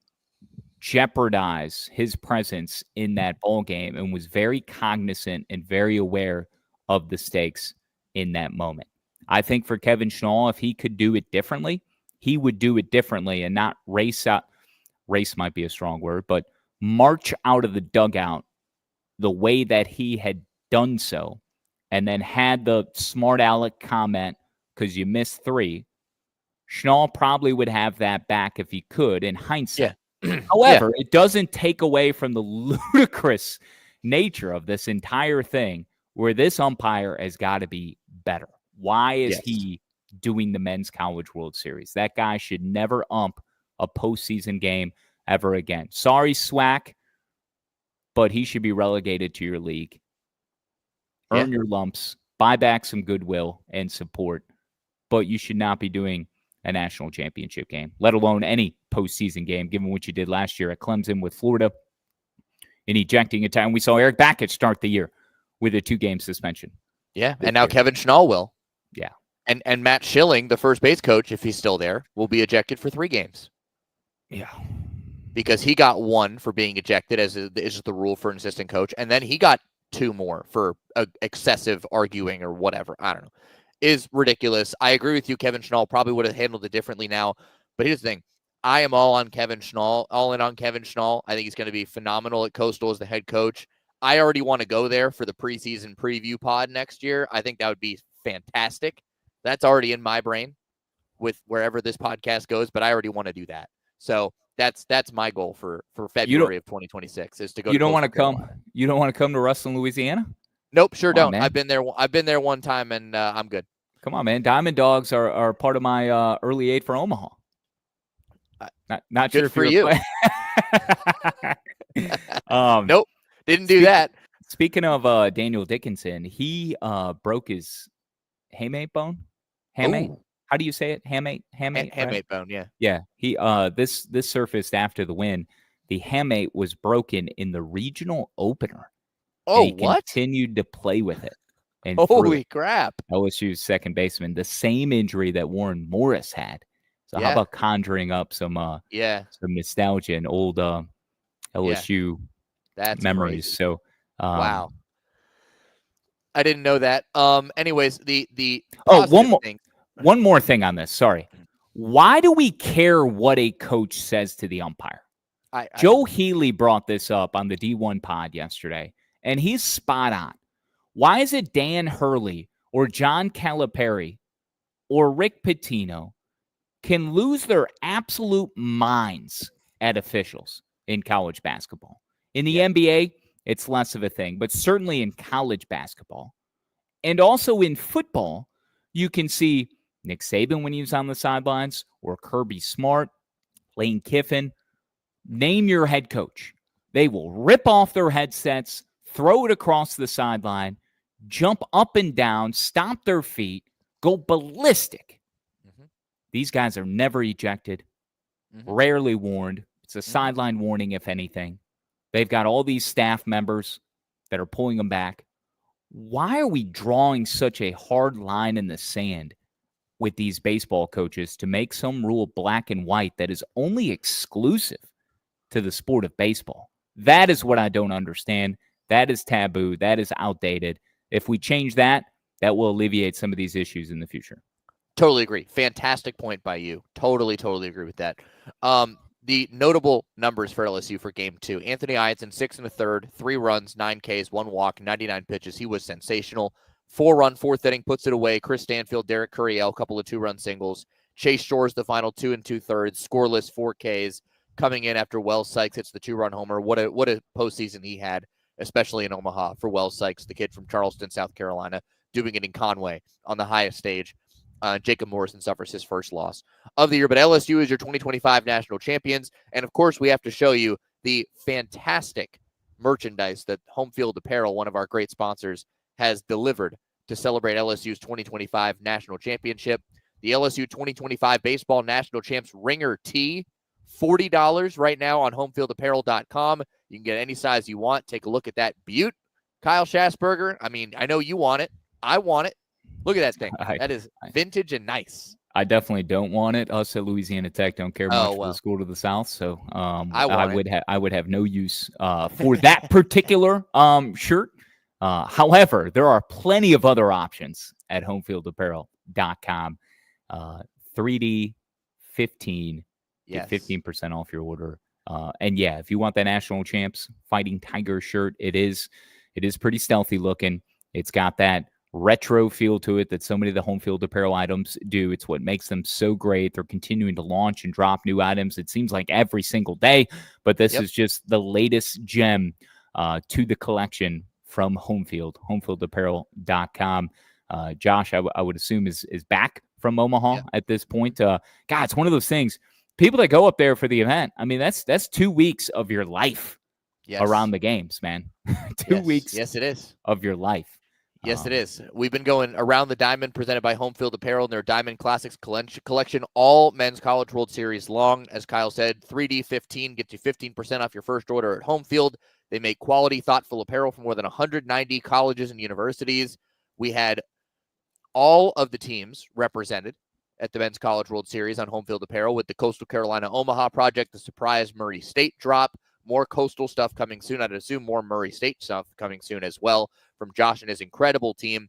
[SPEAKER 3] jeopardize his presence in that ball game and was very cognizant and very aware of the stakes in that moment. I think for Kevin Schnall, if he could do it differently, he would do it differently and not race out. Race might be a strong word, but march out of the dugout the way that he had done so, and then had the smart aleck comment because you missed 3. Schnall probably would have that back if he could in hindsight. However, it doesn't take away from the ludicrous nature of this entire thing where this umpire has got to be better. Why is he doing the Men's College World Series. That guy should never ump a postseason game ever again. Sorry, SWAC, but he should be relegated to your league. Earn your lumps, buy back some goodwill and support, but you should not be doing a national championship game, let alone any postseason game, given what you did last year at Clemson with Florida in ejecting a time. We saw Eric Backett start the year with a 2-game suspension.
[SPEAKER 2] Yeah, and now Kevin Schnall will.
[SPEAKER 3] Yeah.
[SPEAKER 2] And Matt Schilling, the first base coach, if he's still there, will be ejected for 3 games.
[SPEAKER 3] Yeah.
[SPEAKER 2] Because he got 1 for being ejected, as is the rule for an assistant coach, and then he got 2 more for excessive arguing or whatever. I don't know. Is ridiculous. I agree with you. Kevin Schnall probably would have handled it differently now. But here's the thing. I am all on Kevin Schnall, all in on Kevin Schnall. I think he's going to be phenomenal at Coastal as the head coach. I already want to go there for the preseason preview pod next year. I think that would be fantastic. That's already in my brain with wherever this podcast goes, but I already want to do that. So that's my goal for February of 2026 is to go.
[SPEAKER 3] You don't want to come. You don't want to come to Ruston, Louisiana?
[SPEAKER 2] Nope, sure don't.
[SPEAKER 3] Man.
[SPEAKER 2] I've been there one time, and I'm good.
[SPEAKER 3] Come on, man. Diamond Dogs are part of my early 8 for Omaha. Not
[SPEAKER 2] good
[SPEAKER 3] sure
[SPEAKER 2] for you. Nope, didn't do that.
[SPEAKER 3] Speaking of Daniel Dickinson, he broke his hamate bone. Hamate. Ooh. How do you say it? Hamate.
[SPEAKER 2] Hamate right? Bone. Yeah.
[SPEAKER 3] Yeah. He this surfaced after the win. The hamate was broken in the regional opener.
[SPEAKER 2] Oh,
[SPEAKER 3] he
[SPEAKER 2] what?
[SPEAKER 3] Continued to play with it. And
[SPEAKER 2] holy crap!
[SPEAKER 3] LSU's second baseman, the same injury that Warren Morris had. So how about conjuring up some nostalgia and old LSU memories?
[SPEAKER 2] Crazy.
[SPEAKER 3] So
[SPEAKER 2] wow, I didn't know that. Anyways, the
[SPEAKER 3] one more thing on this. Sorry, why do we care what a coach says to the umpire? Joe Healy brought this up on the D1 pod yesterday, and he's spot on. Why is it Dan Hurley or John Calipari or Rick Pitino can lose their absolute minds at officials in college basketball? In the NBA, it's less of a thing, but certainly in college basketball. And also in football, you can see Nick Saban when he was on the sidelines, or Kirby Smart, Lane Kiffin. Name your head coach. They will rip off their headsets, throw it across the sideline, jump up and down, stomp their feet, go ballistic. Mm-hmm. These guys are never ejected, rarely warned. It's a sideline warning, if anything. They've got all these staff members that are pulling them back. Why are we drawing such a hard line in the sand with these baseball coaches to make some rule black and white that is only exclusive to the sport of baseball? That is what I don't understand. That is taboo. That is outdated. If we change that, that will alleviate some of these issues in the future.
[SPEAKER 2] Totally agree. Fantastic point by you. Totally agree with that. The notable numbers for LSU for game 2. Anthony Ianson, 6 1/3, 3 runs, 9 Ks, 1 walk, 99 pitches. He was sensational. 4-run, 4th inning, puts it away. Chris Stanfield, Derek Curiel, a couple of 2-run singles. Chase Shores, the final 2 2/3, scoreless, 4 Ks, coming in after Wells Sykes hits the 2-run homer. What a postseason he had, especially in Omaha for Wells Sykes, the kid from Charleston, South Carolina, doing it in Conway on the highest stage. Jacob Morrison suffers his first loss of the year, but LSU is your 2025 national champions. And of course, we have to show you the fantastic merchandise that Home Field Apparel, one of our great sponsors, has delivered to celebrate LSU's 2025 national championship. The LSU 2025 Baseball National Champs Ringer Tee, $40 right now on homefieldapparel.com. You can get any size you want. Take a look at that beaut. Kyle Schassburger, I mean, I know you want it. I want it. Look at that thing. That is vintage and nice.
[SPEAKER 3] I definitely don't want it. Us at Louisiana Tech don't care much for the school to the south, so I would have no use for that particular shirt. However, there are plenty of other options at homefieldapparel.com. 3D 15, get 15% off your order. And if you want that National Champs Fighting Tiger shirt, it is pretty stealthy looking. It's got that retro feel to it that so many of the Home Field Apparel items do. It's what makes them so great. They're continuing to launch and drop new items. It seems like every single day, but this is just the latest gem to the collection from Home Field, homefieldapparel.com. Josh, I would assume is back from Omaha at this point. God, it's one of those things. People that go up there for the event, I mean, that's 2 weeks of your life around the games, man. 2 weeks.
[SPEAKER 2] Yes, it is.
[SPEAKER 3] Of your life.
[SPEAKER 2] Yes, it is. We've been going around the diamond presented by Home Field Apparel and their Diamond Classics collection, all men's College World Series long. As Kyle said, 3D15 gets you 15% off your first order at Home Field. They make quality, thoughtful apparel for more than 190 colleges and universities. We had all of the teams represented at the men's College World Series on Home Field Apparel with the Coastal Carolina Omaha project, the surprise Murray State drop, more Coastal stuff coming soon. I'd assume more Murray State stuff coming soon as well from Josh and his incredible team.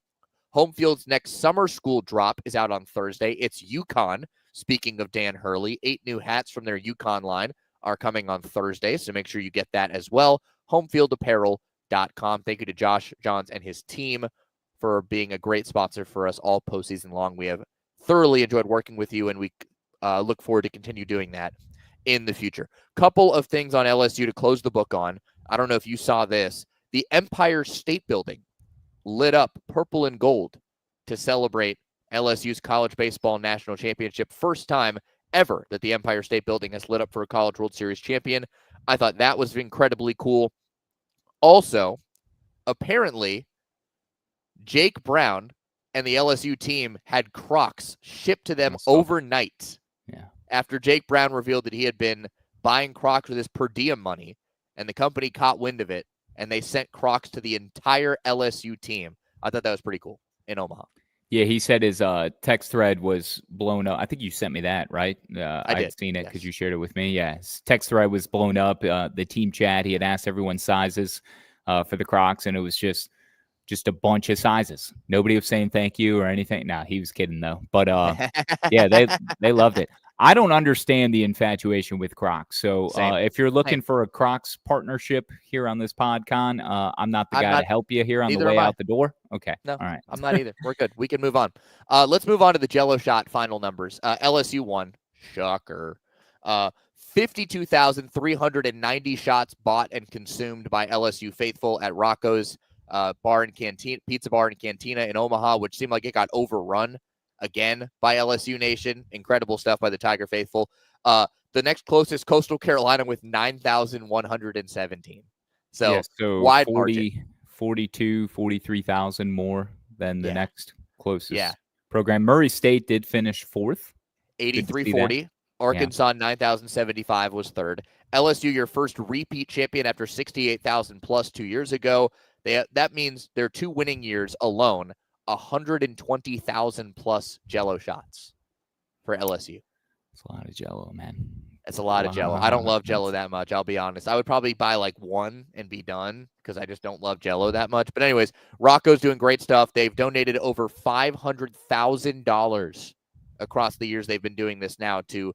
[SPEAKER 2] Home Field's next summer school drop is out on Thursday. It's UConn. Speaking of Dan Hurley, 8 new hats from their UConn line are coming on Thursday, so make sure you get that as well. HomeFieldApparel.com. Thank you to Josh Johns and his team for being a great sponsor for us all postseason long. We have thoroughly enjoyed working with you, and we look forward to continue doing that in the future. Couple of things on LSU to close the book on. I don't know if you saw this. The Empire State Building lit up purple and gold to celebrate LSU's college baseball national championship. First time ever that the Empire State Building has lit up for a College World Series champion. I thought that was incredibly cool. Also, apparently, Jake Brown and the LSU team had Crocs shipped to them overnight.
[SPEAKER 3] Yeah.
[SPEAKER 2] After Jake Brown revealed that he had been buying Crocs with his per diem money, and the company caught wind of it, and they sent Crocs to the entire LSU team. I thought that was pretty cool in Omaha.
[SPEAKER 3] Yeah, he said his text thread was blown up. I think you sent me that, right? I'd seen it because you shared it with me. Yeah, his text thread was blown up. The team chat, he had asked everyone's sizes for the Crocs, and it was just a bunch of sizes. Nobody was saying thank you or anything. Nah, he was kidding though. But yeah, they loved it. I don't understand the infatuation with Crocs. So if you're looking for a Crocs partnership here on this PodCon, I'm not the guy to help you here on the way out the door. Okay.
[SPEAKER 2] No,
[SPEAKER 3] all right.
[SPEAKER 2] I'm not either. We're good. We can move on. Let's move on to the Jello shot final numbers. LSU won. Shocker. 52,390 shots bought and consumed by LSU faithful at Rocco's Pizza Bar and Cantina in Omaha, which seemed like it got overrun again by LSU Nation. Incredible stuff by the Tiger faithful. The next closest, Coastal Carolina, with 9,117. So wide
[SPEAKER 3] 43,000 more than the next closest program. Murray State did finish fourth.
[SPEAKER 2] 8340. Arkansas, 9,075 was third. LSU, your first repeat champion after 68,000 plus 2 years ago. That means their 2 winning years alone, 120,000 plus Jello shots for LSU.
[SPEAKER 3] It's a lot of Jello, man.
[SPEAKER 2] It's a lot of Jello. I don't love Jello that much, I'll be honest. I would probably buy like one and be done because I just don't love Jello that much. But anyways, Rocco's doing great stuff. They've donated over $500,000 across the years they've been doing this now to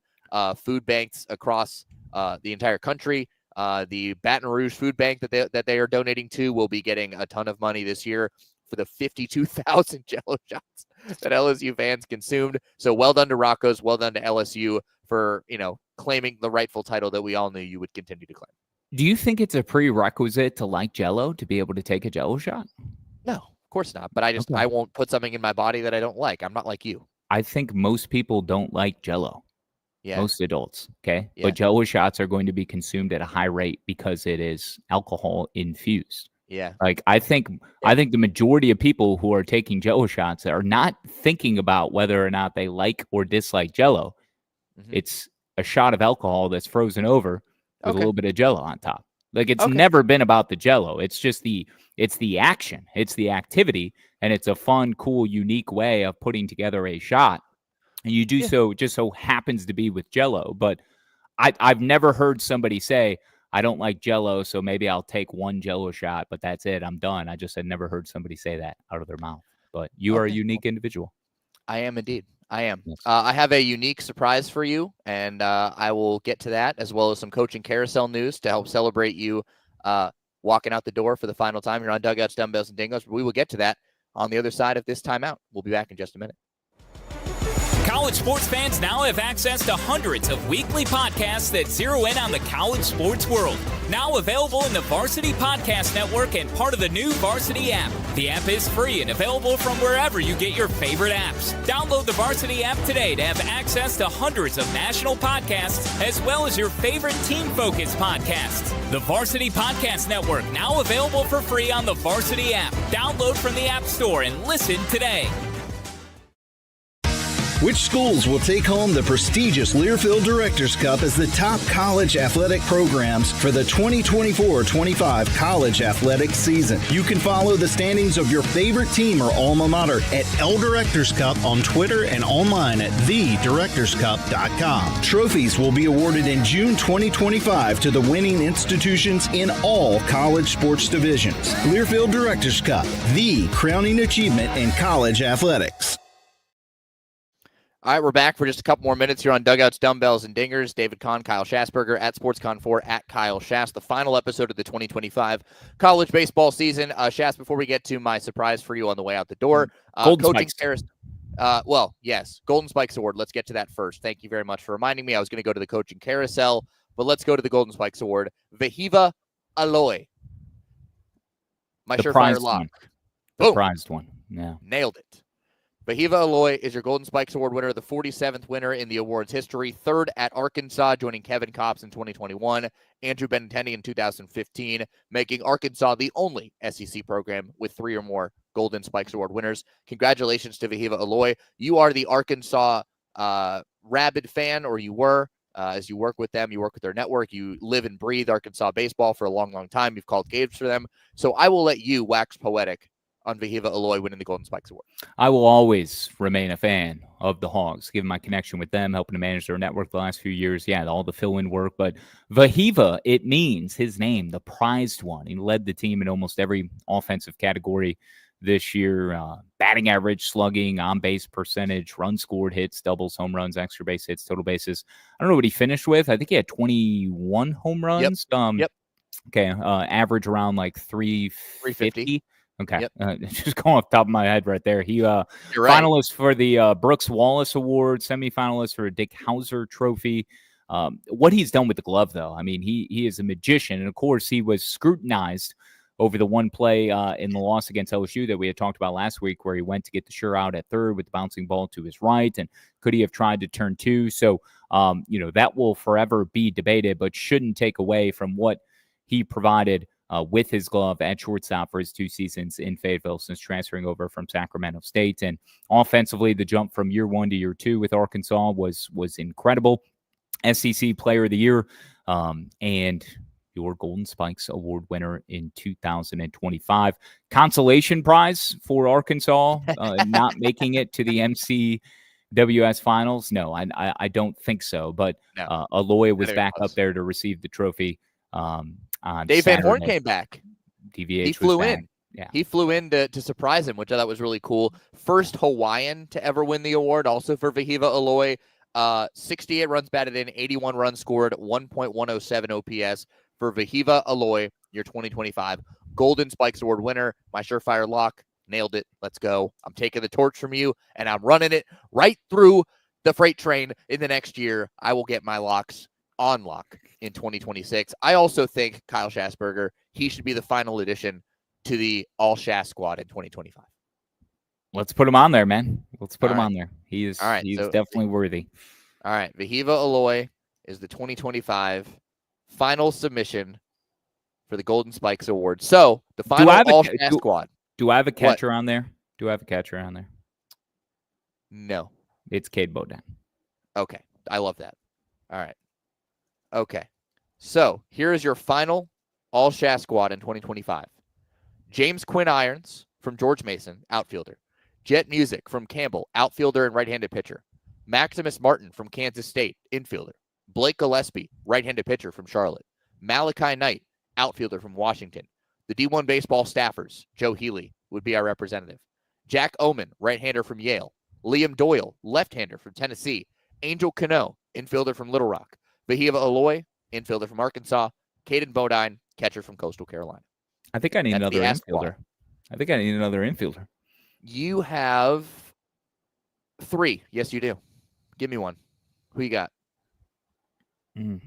[SPEAKER 2] food banks across the entire country. The Baton Rouge food bank that they are donating to will be getting a ton of money this year for the 52,000 Jello shots that LSU fans consumed. So well done to Rocco's, well done to LSU for, claiming the rightful title that we all knew you would continue to claim.
[SPEAKER 3] Do you think it's a prerequisite to like Jello to be able to take a Jello shot?
[SPEAKER 2] No, of course not. But I won't put something in my body that I don't like. I'm not like you.
[SPEAKER 3] I think most people don't like Jello.
[SPEAKER 2] Yeah.
[SPEAKER 3] Most adults, okay?
[SPEAKER 2] Yeah.
[SPEAKER 3] But Jello shots are going to be consumed at a high rate because it is alcohol infused.
[SPEAKER 2] Yeah.
[SPEAKER 3] Like I think the majority of people who are taking Jello shots are not thinking about whether or not they like or dislike Jello. Mm-hmm. It's a shot of alcohol that's frozen over with a little bit of Jello on top. Like it's never been about the Jello. It's just the action. It's the activity. And it's a fun, cool, unique way of putting together a shot. And you do so, it just so happens to be with Jello. But I've never heard somebody say, I don't like Jello, so maybe I'll take one Jello shot, but that's it. I'm done. I just had never heard somebody say that out of their mouth. But you are a unique individual.
[SPEAKER 2] I am indeed. I am.
[SPEAKER 3] Yes.
[SPEAKER 2] I have a unique surprise for you, and I will get to that, as well as some coaching carousel news to help celebrate you walking out the door for the final time. You're on Dugouts, Dumbbells, and Dingoes. We will get to that on the other side of this timeout. We'll be back in just a minute.
[SPEAKER 5] College sports fans now have access to hundreds of weekly podcasts that zero in on the college sports world. Now available in the Varsity Podcast Network and part of the new Varsity app. The app is free and available from wherever you get your favorite apps. Download the Varsity app today to have access to hundreds of national podcasts, as well as your favorite team-focused podcasts. The Varsity Podcast Network, now available for free on the Varsity app. Download from the App Store and listen today.
[SPEAKER 6] Which schools will take home the prestigious Learfield Directors Cup as the top college athletic programs for the 2024-25 college athletic season? You can follow the standings of your favorite team or alma mater at L Directors Cup on Twitter and online at thedirectorscup.com. Trophies will be awarded in June 2025 to the winning institutions in all college sports divisions. Learfield Directors Cup, the crowning achievement in college athletics.
[SPEAKER 2] All right, we're back for just a couple more minutes here on Dugouts, Dumbbells, and Dingers. David Kahn, Kyle Schassburger at SportsCon4 at Kyle Schass. The final episode of the 2025 college baseball season. Schass, before we get to my surprise for you on the way out the door, coaching carousel. Well, yes, Golden Spikes Award. Let's get to that first. Thank you very much for reminding me. I was going to go to the coaching carousel, but let's go to the Golden Spikes Award. Vahiva Aloy. My surefire lock.
[SPEAKER 3] The prized one. Yeah.
[SPEAKER 2] Nailed it. Vahiva Aloy is your Golden Spikes Award winner, the 47th winner in the award's history, third at Arkansas, joining Kevin Kopps in 2021, Andrew Benintendi in 2015, making Arkansas the only SEC program with 3 or more Golden Spikes Award winners. Congratulations to Vahiva Aloy. You are the Arkansas rabid fan, or you were, as you work with them, you work with their network, you live and breathe Arkansas baseball for a long, long time. You've called games for them. So I will let you wax poetic on Vahiva Aloy winning the Golden Spikes Award. I
[SPEAKER 3] will always remain a fan of the Hogs, given my connection with them, helping to manage their network the last few years. Yeah, all the fill-in work. But Vahiva, it means his name, the prized one. He led the team in almost every offensive category this year. Batting average, slugging, on-base percentage, runs scored, hits, doubles, home runs, extra base hits, total bases. I don't know what he finished with. I think he had 21 home runs.
[SPEAKER 2] Yep.
[SPEAKER 3] Okay, average around like 350. Okay,
[SPEAKER 2] yep.
[SPEAKER 3] Just going off the top of my head right there. He finalist for the Brooks Wallace Award, semifinalist for a Dick Hauser Trophy. What he's done with the glove, though, I mean, he is a magician. And, of course, he was scrutinized over the one play in the loss against LSU that we had talked about last week, where he went to get the sure out at third with the bouncing ball to his right. And could he have tried to turn 2? So, that will forever be debated, but shouldn't take away from what he provided with his glove at shortstop for his 2 seasons in Fayetteville since transferring over from Sacramento State. And offensively, the jump from year 1 to year 2 with Arkansas was incredible. SEC Player of the Year and your Golden Spikes Award winner in 2025. Consolation prize for Arkansas not making it to the MCWS Finals? No, I don't think so. But
[SPEAKER 2] no.
[SPEAKER 3] Aloy was back up there to receive the trophy.
[SPEAKER 2] Dave Van Horn came back.
[SPEAKER 3] DVH
[SPEAKER 2] he flew
[SPEAKER 3] was
[SPEAKER 2] in.
[SPEAKER 3] Back. Yeah.
[SPEAKER 2] He flew in to surprise him, which I thought was really cool. First Hawaiian to ever win the award, also for Vahiva Aloy. 68 runs batted in, 81 runs scored, 1.107 OPS for Vahiva Aloy, your 2025 Golden Spikes Award winner. My surefire lock. Nailed it. Let's go. I'm taking the torch from you, and I'm running it right through the freight train in the next year. I will get my locks on lock in 2026. I also think Kyle Schassburger, he should be the final addition to the All Schass squad in 2025.
[SPEAKER 3] Let's put him on there, man. Let's put him on there. He is he's definitely worthy.
[SPEAKER 2] All right. Vahiva Aloy is the 2025 final submission for the Golden Spikes Award. So the final All Schass squad.
[SPEAKER 3] Do I have a catcher on there?
[SPEAKER 2] No.
[SPEAKER 3] It's Cade Beaudin.
[SPEAKER 2] Okay. I love that. All right. Okay, so here is your final All Schass squad in 2025. James Quinn Irons from George Mason, outfielder. Jet Music from Campbell, outfielder and right-handed pitcher. Maximus Martin from Kansas State, infielder. Blake Gillespie, right-handed pitcher from Charlotte. Malachi Knight, outfielder from Washington. The D1 baseball staffers, Joe Healy would be our representative. Jack Oman, right-hander from Yale. Liam Doyle, left-hander from Tennessee. Angel Cano, infielder from Little Rock. Vahiva Aloy, infielder from Arkansas. Caden Bodine, catcher from Coastal Carolina.
[SPEAKER 3] I think I need another infielder.
[SPEAKER 2] You have 3. Yes, you do. Give me one. Who you got? You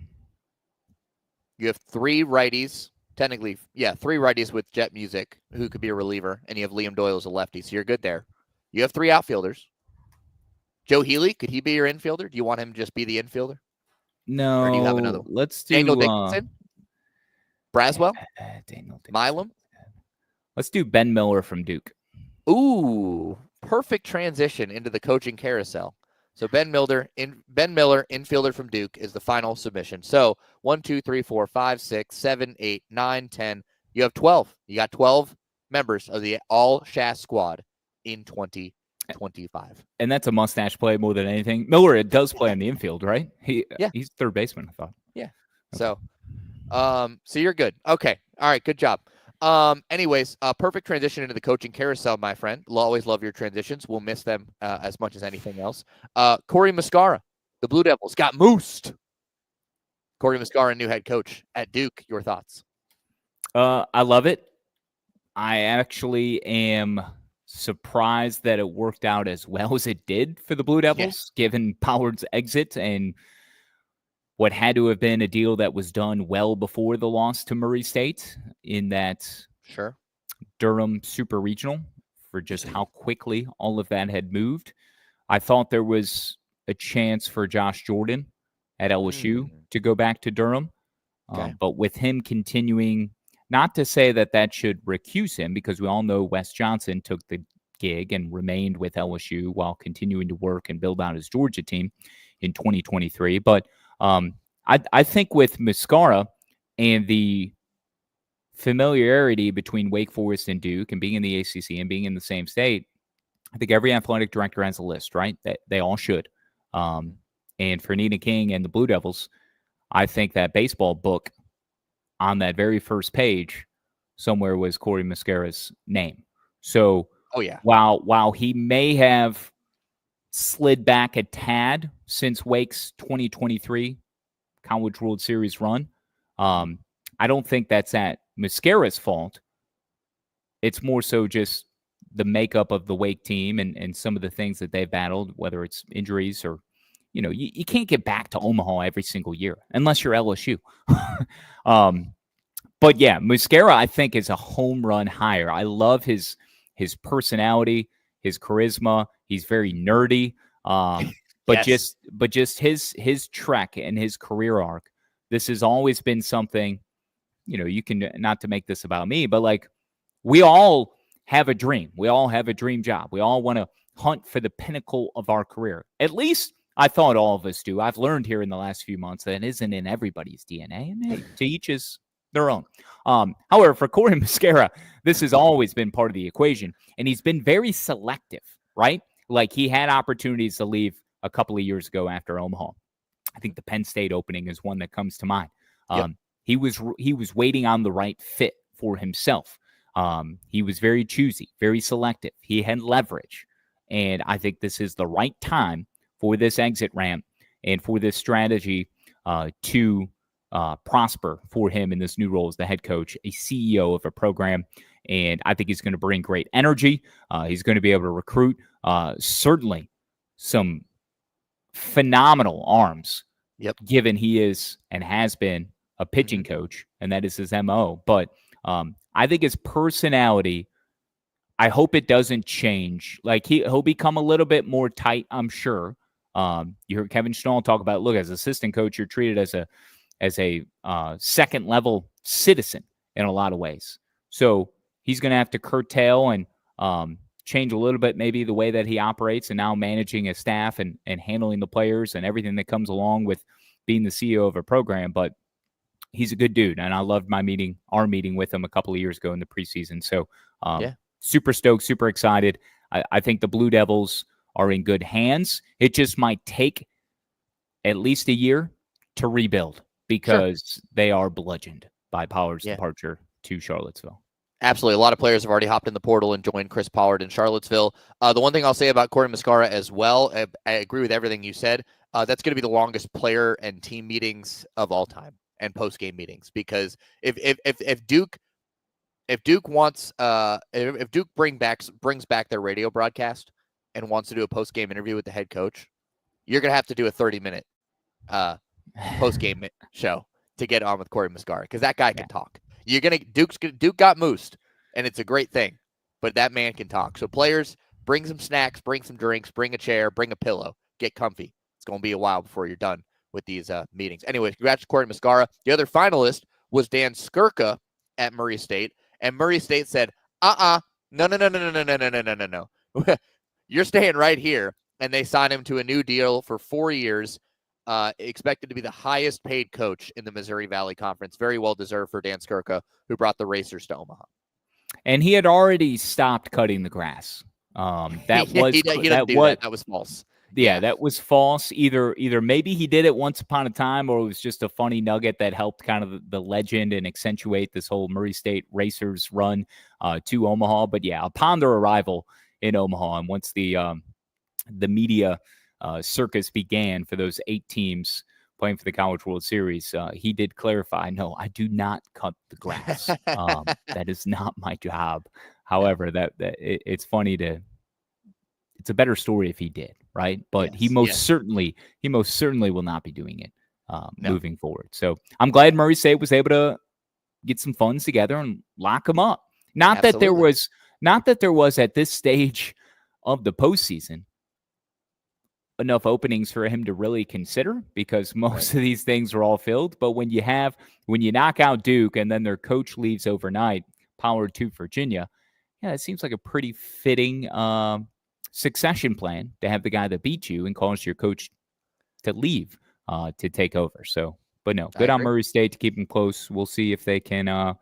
[SPEAKER 2] have 3 righties Technically, yeah, 3 righties with Jet Music, who could be a reliever, and you have Liam Doyle as a lefty, so you're good there. You have 3 outfielders. Joe Healy, could he be your infielder? Do you want him to just be the infielder?
[SPEAKER 3] No.
[SPEAKER 2] Or do you have another one?
[SPEAKER 3] Let's do
[SPEAKER 2] Daniel Dickinson? Braswell?
[SPEAKER 3] Daniel Dickinson.
[SPEAKER 2] Milam?
[SPEAKER 3] Let's do Ben Miller from Duke.
[SPEAKER 2] Ooh, perfect transition into the coaching carousel. So Ben Miller, infielder from Duke, is the final submission. So 1, 2, 3, 4, 5, 6, 7, 8, 9, 10. You have 12. You got 12 members of the all Schass squad in 2025.
[SPEAKER 3] And that's a mustache play more than anything. Miller does play on the infield, right? He's third baseman, I thought.
[SPEAKER 2] Yeah.
[SPEAKER 3] Okay.
[SPEAKER 2] So you're good. Okay. All right. Good job. Anyways, perfect transition into the coaching carousel, my friend. We'll always love your transitions. We'll miss them as much as anything else. Corey Muscara, the Blue Devils, got moosed. Corey Muscara, new head coach at Duke. Your thoughts?
[SPEAKER 3] I love it. I actually am surprised that it worked out as well as it did for the Blue Devils, given Pollard's exit and what had to have been a deal that was done well before the loss to Murray State in that Durham Super Regional, for just how quickly all of that had moved. I thought there was a chance for Josh Jordan at LSU to go back to Durham. But with him continuing, not to say that should recuse him, because we all know Wes Johnson took the gig and remained with LSU while continuing to work and build out his Georgia team in 2023. But I think with Muscara and the familiarity between Wake Forest and Duke and being in the ACC and being in the same state, I think every athletic director has a list, right? That they all should. And for Nina King and the Blue Devils, I think that baseball book on that very first page somewhere was Corey Muscara's name. So while he may have slid back a tad since Wake's 2023 College World Series run, I don't think that's at Muscara's fault. It's more so just the makeup of the Wake team and some of the things that they've battled, whether it's injuries or, you can't get back to Omaha every single year unless you're LSU. But yeah, Muscara, I think, is a home run hire. I love his personality, his charisma. He's very nerdy. But just his trek and his career arc, this has always been something, you can, not to make this about me, but like, we all have a dream. We all have a dream job. We all want to hunt for the pinnacle of our career. At least I thought all of us do. I've learned here in the last few months that it isn't in everybody's DNA, and hey, to each is their own. However, for Corey Muscara, this has always been part of the equation, and he's been very selective, right? Like, he had opportunities to leave a couple of years ago after Omaha. I think the Penn State opening is one that comes to mind. He was waiting on the right fit for himself. He was very choosy, very selective. He had leverage, and I think this is the right time for this exit ramp and for this strategy to prosper for him in this new role as the head coach, a CEO of a program. And I think he's going to bring great energy. He's going to be able to recruit certainly some phenomenal arms, given he is and has been a pitching coach, and that is his MO. But I think his personality, I hope it doesn't change. Like, he'll become a little bit more tight, I'm sure. You heard Kevin Schnall talk about, look, as assistant coach, you're treated as a second level citizen in a lot of ways. So he's going to have to curtail and change a little bit, maybe the way that he operates, and now managing his staff and handling the players and everything that comes along with being the CEO of a program. But he's a good dude, and I loved our meeting with him a couple of years ago in the preseason. So super stoked, super excited. I think the Blue Devils are in good hands. It just might take at least a year to rebuild, because they are bludgeoned by Pollard's departure to Charlottesville.
[SPEAKER 2] Absolutely. A lot of players have already hopped in the portal and joined Chris Pollard in Charlottesville. The one thing I'll say about Corey Muscara as well, I agree with everything you said. That's going to be the longest player and team meetings of all time, and post-game meetings, because if Duke brings back their radio broadcast and wants to do a post-game interview with the head coach, you're going to have to do a 30-minute post-game show to get on with Corey Muscara, because that guy can talk. Duke got moosed, and it's a great thing. But that man can talk. So players, bring some snacks, bring some drinks, bring a chair, bring a pillow, get comfy. It's going to be a while before you're done with these meetings. Anyway, congrats to Corey Mascara. The other finalist was Dan Skirka at Murray State, and Murray State said, no. You're staying right here. And they signed him to a new deal for 4 years, expected to be the highest paid coach in the Missouri Valley Conference. Very well deserved for Dan Skirka, who brought the Racers to Omaha.
[SPEAKER 3] And he had already stopped cutting the grass. That was
[SPEAKER 2] false.
[SPEAKER 3] Yeah, that was false. Either maybe he did it once upon a time, or it was just a funny nugget that helped kind of the legend and accentuate this whole Murray State Racers run to Omaha. But yeah, upon their arrival in Omaha, and once the media circus began for those 8 teams playing for the College World Series, he did clarify, no, I do not cut the grass. That is not my job. However, it's funny it's a better story if he did, right? But he most certainly will not be doing it moving forward. So I'm glad Murray State was able to get some funds together and lock him up. Not that there was at this stage of the postseason enough openings for him to really consider, because most of these things are all filled. But when you knock out Duke and then their coach leaves overnight, Pollard to Virginia, it seems like a pretty fitting succession plan to have the guy that beat you and cause your coach to leave to take over. So, but no, good on Murray State to keep them close. We'll see if they can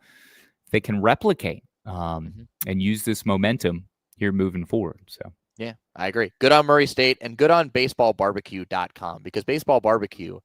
[SPEAKER 3] replicate and use this momentum here moving forward. So.
[SPEAKER 2] Yeah, I agree. Good on Murray State, and good on baseballbarbecue.com, because Baseball Barbecue,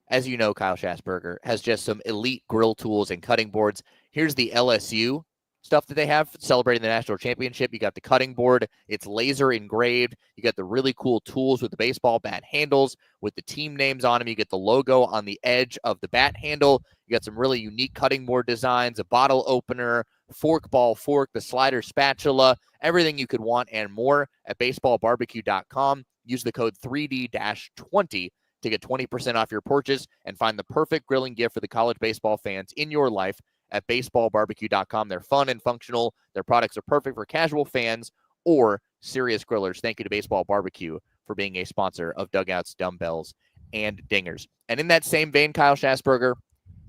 [SPEAKER 2] as you know, Kyle Schassburger, has just some elite grill tools and cutting boards. Here's the LSU stuff that they have celebrating the national championship. You got the cutting board. It's laser engraved. You got the really cool tools with the baseball bat handles with the team names on them. You get the logo on the edge of the bat handle. You got some really unique cutting board designs, a bottle opener, fork, the slider spatula, everything you could want and more at baseballbarbecue.com. Use the code 3D-20 to get 20% off your purchase and find the perfect grilling gift for the college baseball fans in your life at baseballbarbecue.com. They're fun and functional. Their products are perfect for casual fans or serious grillers. Thank you to Baseball Barbecue for being a sponsor of Dugouts, Dumbbells, and Dingers. And in that same vein, Kyle Schassburger,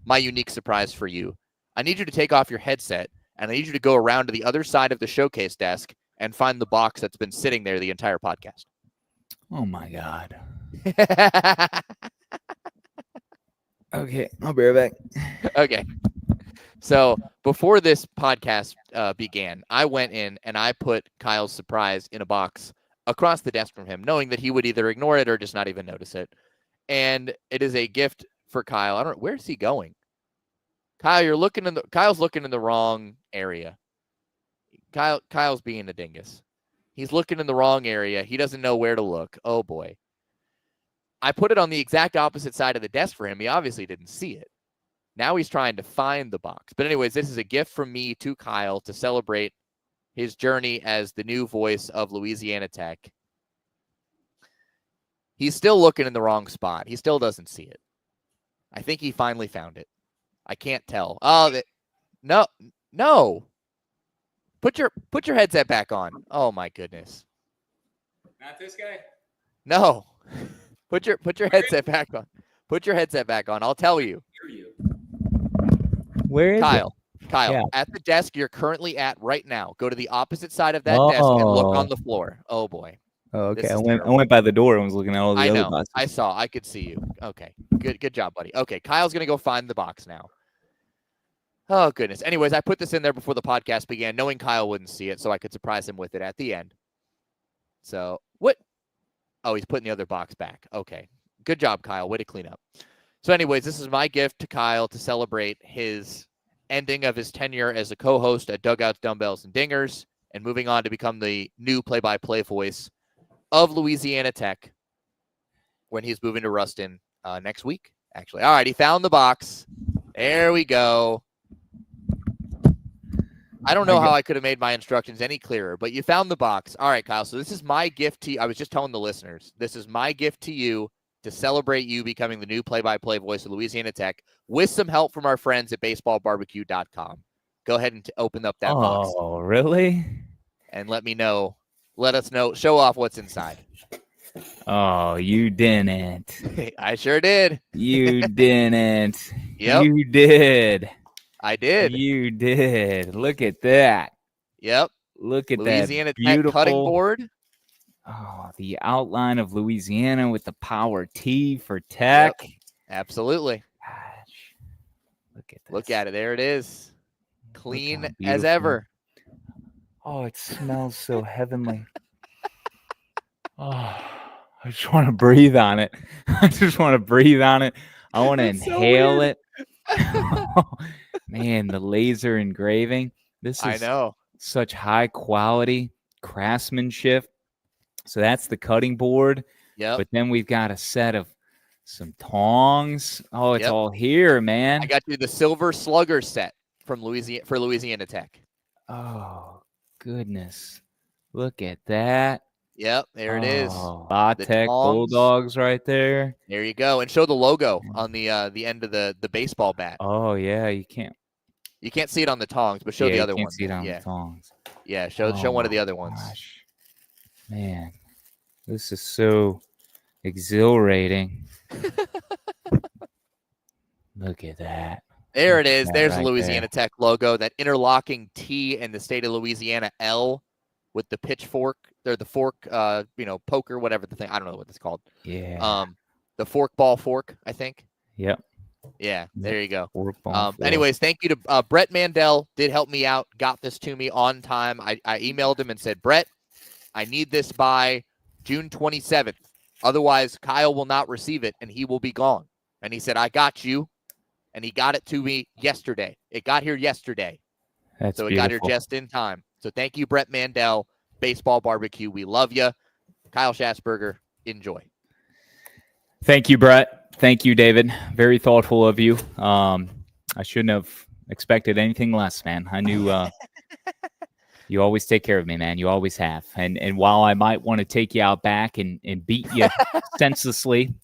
[SPEAKER 2] my unique surprise for you. I need you to take off your headset, and I need you to go around to the other side of the showcase desk and find the box that's been sitting there the entire podcast.
[SPEAKER 3] Oh, my God. Okay, I'll be right back.
[SPEAKER 2] Okay. So before this podcast began, I went in and I put Kyle's surprise in a box across the desk from him, knowing that he would either ignore it or just not even notice it. And it is a gift for Kyle. I don't know, where's he going? Kyle, Kyle's looking in the wrong area. Kyle's being a dingus. He's looking in the wrong area. He doesn't know where to look. Oh boy. I put it on the exact opposite side of the desk for him. He obviously didn't see it. Now he's trying to find the box. But anyways, this is a gift from me to Kyle to celebrate his journey as the new voice of Louisiana Tech. He's still looking in the wrong spot. He still doesn't see it. I think he finally found it. I can't tell. Oh, no. Put your headset back on. Oh my goodness.
[SPEAKER 3] Not this guy?
[SPEAKER 2] No. Put your headset back on. Put your headset back on. I'll tell you.
[SPEAKER 3] Where is
[SPEAKER 2] Kyle,
[SPEAKER 3] yeah.
[SPEAKER 2] At the desk you're currently at right now. Go to the opposite side of that desk and look on the floor. Oh boy.
[SPEAKER 3] Oh, okay. I went by the door and was looking at all the other boxes.
[SPEAKER 2] I saw. I could see you. Okay. Good job, buddy. Okay, Kyle's gonna go find the box now. Oh goodness. Anyways, I put this in there before the podcast began, knowing Kyle wouldn't see it, so I could surprise him with it at the end. So what? Oh, he's putting the other box back. Okay. Good job, Kyle. Way to clean up. So anyways, this is my gift to Kyle to celebrate his ending of his tenure as a co-host at Dugouts, Dumbbells, and Dingers, and moving on to become the new play-by-play voice of Louisiana Tech when he's moving to Ruston next week, actually. All right, he found the box. There we go. I don't know how I could have made my instructions any clearer, but you found the box. All right, Kyle, so this is my gift to you. I was just telling the listeners, this is my gift to you to celebrate you becoming the new play-by-play voice of Louisiana Tech with some help from our friends at baseballbarbecue.com. Go ahead and open up that box.
[SPEAKER 3] Oh, really?
[SPEAKER 2] And let us know, show off what's inside.
[SPEAKER 3] Oh, you didn't.
[SPEAKER 2] I sure did.
[SPEAKER 3] You didn't.
[SPEAKER 2] Yep.
[SPEAKER 3] You did.
[SPEAKER 2] I did.
[SPEAKER 3] You did. Look at that.
[SPEAKER 2] Yep.
[SPEAKER 3] Look at
[SPEAKER 2] Louisiana
[SPEAKER 3] that beautiful
[SPEAKER 2] Tech cutting board.
[SPEAKER 3] Oh, the outline of Louisiana with the power T for Tech.
[SPEAKER 2] Yep. Absolutely.
[SPEAKER 3] Gosh. Look at this.
[SPEAKER 2] Look at it. There it is. Clean as
[SPEAKER 3] beautiful.
[SPEAKER 2] ever.
[SPEAKER 3] Oh, it smells so heavenly. Oh, I just want to breathe on it. I just want to breathe on it. I want to inhale it. Man, the laser engraving. This is such high quality craftsmanship. So that's the cutting board.
[SPEAKER 2] Yep.
[SPEAKER 3] But then we've got a set of some tongs. Oh, it's all here, man.
[SPEAKER 2] I got you the silver slugger set from Louisiana Tech.
[SPEAKER 3] Oh, goodness. Look at that.
[SPEAKER 2] Yep, there it is.
[SPEAKER 3] La Tech Bulldogs right there.
[SPEAKER 2] There you go. And show the logo on the end of the baseball bat.
[SPEAKER 3] Oh, yeah, you can't
[SPEAKER 2] see it on the tongs, but show the other one.
[SPEAKER 3] You can't see it on the tongs.
[SPEAKER 2] Yeah, show one of the other ones.
[SPEAKER 3] Gosh. Man, this is so exhilarating. Look at that.
[SPEAKER 2] There it is. There's
[SPEAKER 3] right
[SPEAKER 2] the Louisiana Tech logo, that interlocking T and the state of Louisiana L with the pitchfork. They're the fork, poker, whatever the thing. I don't know what it's called.
[SPEAKER 3] Yeah.
[SPEAKER 2] The fork, I think.
[SPEAKER 3] Yep.
[SPEAKER 2] Yeah, there you go.
[SPEAKER 3] Fork.
[SPEAKER 2] Anyways, thank you to Brett Mandel. Did help me out. Got this to me on time. I emailed him and said, Brett, I need this by June 27th. Otherwise, Kyle will not receive it, and he will be gone. And he said, I got you. And he got it to me yesterday. It got here yesterday.
[SPEAKER 3] That's
[SPEAKER 2] so it
[SPEAKER 3] beautiful.
[SPEAKER 2] got here just in time. So thank you, Brett Mandel, Baseball Barbecue. We love you. Kyle Schassburger, enjoy.
[SPEAKER 3] Thank you, Brett. Thank you, David. Very thoughtful of you. I shouldn't have expected anything less, man. I knew you always take care of me, man. You always have. And while I might want to take you out back and beat you senselessly,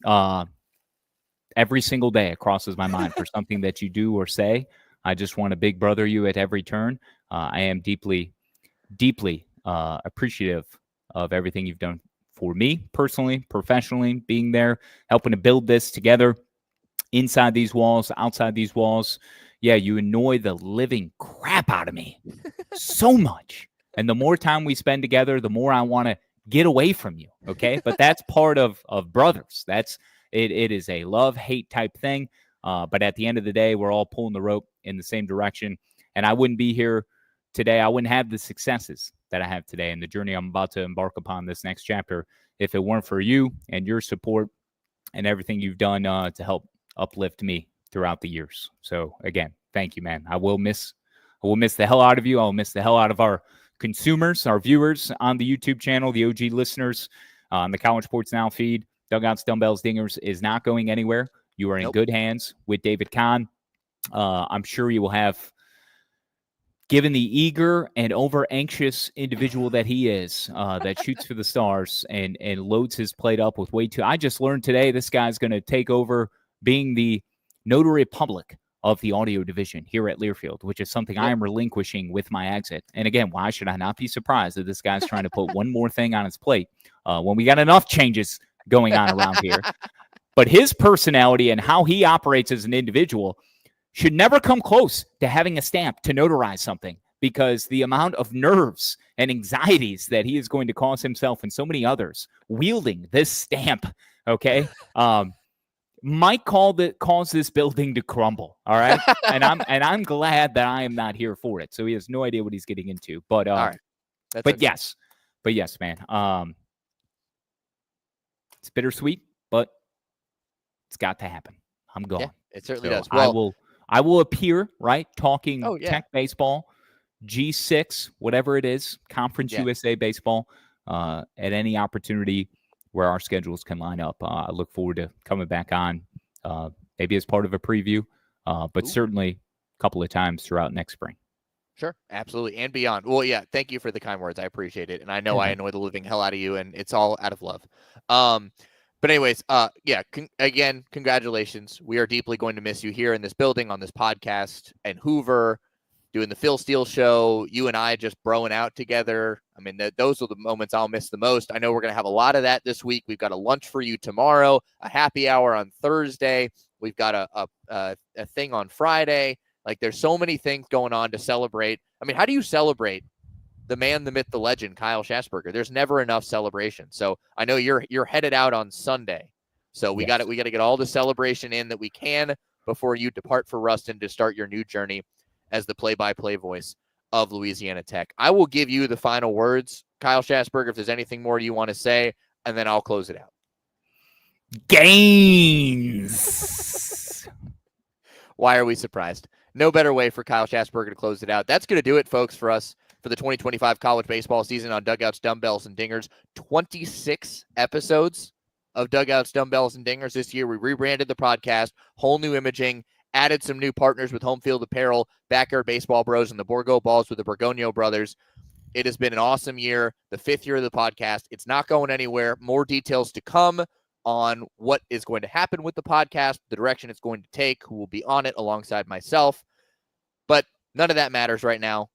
[SPEAKER 3] every single day it crosses my mind for something that you do or say. I just want to big brother you at every turn. I am deeply, deeply appreciative of everything you've done for me personally, professionally, being there, helping to build this together inside these walls, outside these walls. Yeah, you annoy the living crap out of me so much. And the more time we spend together, the more I want to get away from you. Okay. But that's part of brothers. It is a love-hate type thing. But at the end of the day, we're all pulling the rope in the same direction. And I wouldn't be here today. I wouldn't have the successes that I have today and the journey I'm about to embark upon this next chapter if it weren't for you and your support and everything you've done to help uplift me throughout the years. So again, thank you, man. I will miss the hell out of you. I'll miss the hell out of our consumers, our viewers on the YouTube channel, the OG listeners on the College Sports Now feed. Dugouts, Dumbbells, Dingers is not going anywhere. You are in good hands with David Kahn. I'm sure you will have, given the eager and over-anxious individual that he is, that shoots for the stars and loads his plate up with way too. I just learned today this guy's going to take over being the notary public of the audio division here at Learfield, which is something I am relinquishing with my exit. And again, why should I not be surprised that this guy's trying to put one more thing on his plate when we got enough changes going on around here? But his personality and how he operates as an individual should never come close to having a stamp to notarize something, because the amount of nerves and anxieties that he is going to cause himself and so many others wielding this stamp, okay, might cause this building to crumble. All right. and I'm glad that I am not here for it. So he has no idea what he's getting into. But all right. But yes, man. It's bittersweet, but it's got to happen. I'm gone. Yeah,
[SPEAKER 2] it certainly does. Well,
[SPEAKER 3] I will appear, right, talking Tech baseball, G6, whatever it is, Conference USA baseball, at any opportunity where our schedules can line up. I look forward to coming back on, maybe as part of a preview, but certainly a couple of times throughout next spring.
[SPEAKER 2] Sure, absolutely, and beyond. Well, yeah, thank you for the kind words. I appreciate it, and I know I annoy the living hell out of you, and it's all out of love. But anyways, again, congratulations. We are deeply going to miss you here in this building, on this podcast, and Hoover, doing the Phil Steele show, you and I just broing out together. I mean, those are the moments I'll miss the most. I know we're going to have a lot of that this week. We've got a lunch for you tomorrow, a happy hour on Thursday. We've got a thing on Friday. Like, there's so many things going on to celebrate. I mean, how do you celebrate the man, the myth, the legend, Kyle Schassburger? There's never enough celebration. So I know you're headed out on Sunday. So we got to get all the celebration in that we can before you depart for Ruston to start your new journey as the play-by-play voice of Louisiana Tech. I will give you the final words, Kyle Schassburger, if there's anything more you want to say, and then I'll close it out.
[SPEAKER 3] Gains.
[SPEAKER 2] Why are we surprised? No better way for Kyle Schassburger to close it out. That's going to do it, folks, for us for the 2025 college baseball season on Dugouts, Dumbbells, and Dingers. 26 episodes of Dugouts, Dumbbells, and Dingers this year. We rebranded the podcast, whole new imaging, added some new partners with Home Field Apparel, Backyard Baseball Bros, and the Borgo Balls with the Borgonio Brothers. It has been an awesome year, the 5th year of the podcast. It's not going anywhere. More details to come on what is going to happen with the podcast, the direction it's going to take, who will be on it alongside myself. But none of that matters right now.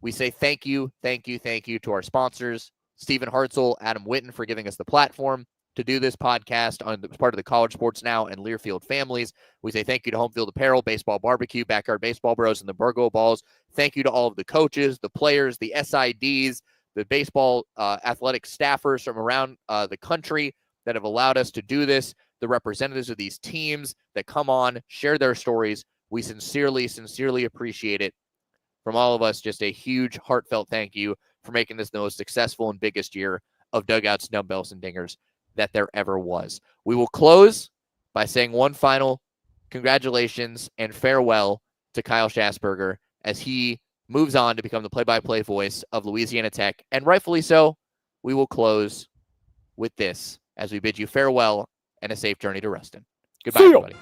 [SPEAKER 2] We say thank you to our sponsors, Stephen Hartzell, Adam Witten, for giving us the platform to do this podcast on the part of the College Sports Now and Learfield families. We say thank you to Home Field Apparel, Baseball Barbecue, Backyard Baseball Bros, and the Burgo Balls. Thank you to all of the coaches, the players, the SIDs, the baseball athletic staffers from around the country that have allowed us to do this, the representatives of these teams that come on, share their stories. We sincerely appreciate it. From all of us, just a huge, heartfelt thank you for making this the most successful and biggest year of Dugouts, Dumbbells, and Dingers that there ever was. We will close by saying one final congratulations and farewell to Kyle Schassburger as he moves on to become the play-by-play voice of Louisiana Tech, and rightfully so. We will close with this as we bid you farewell and a safe journey to Ruston. Goodbye, everybody.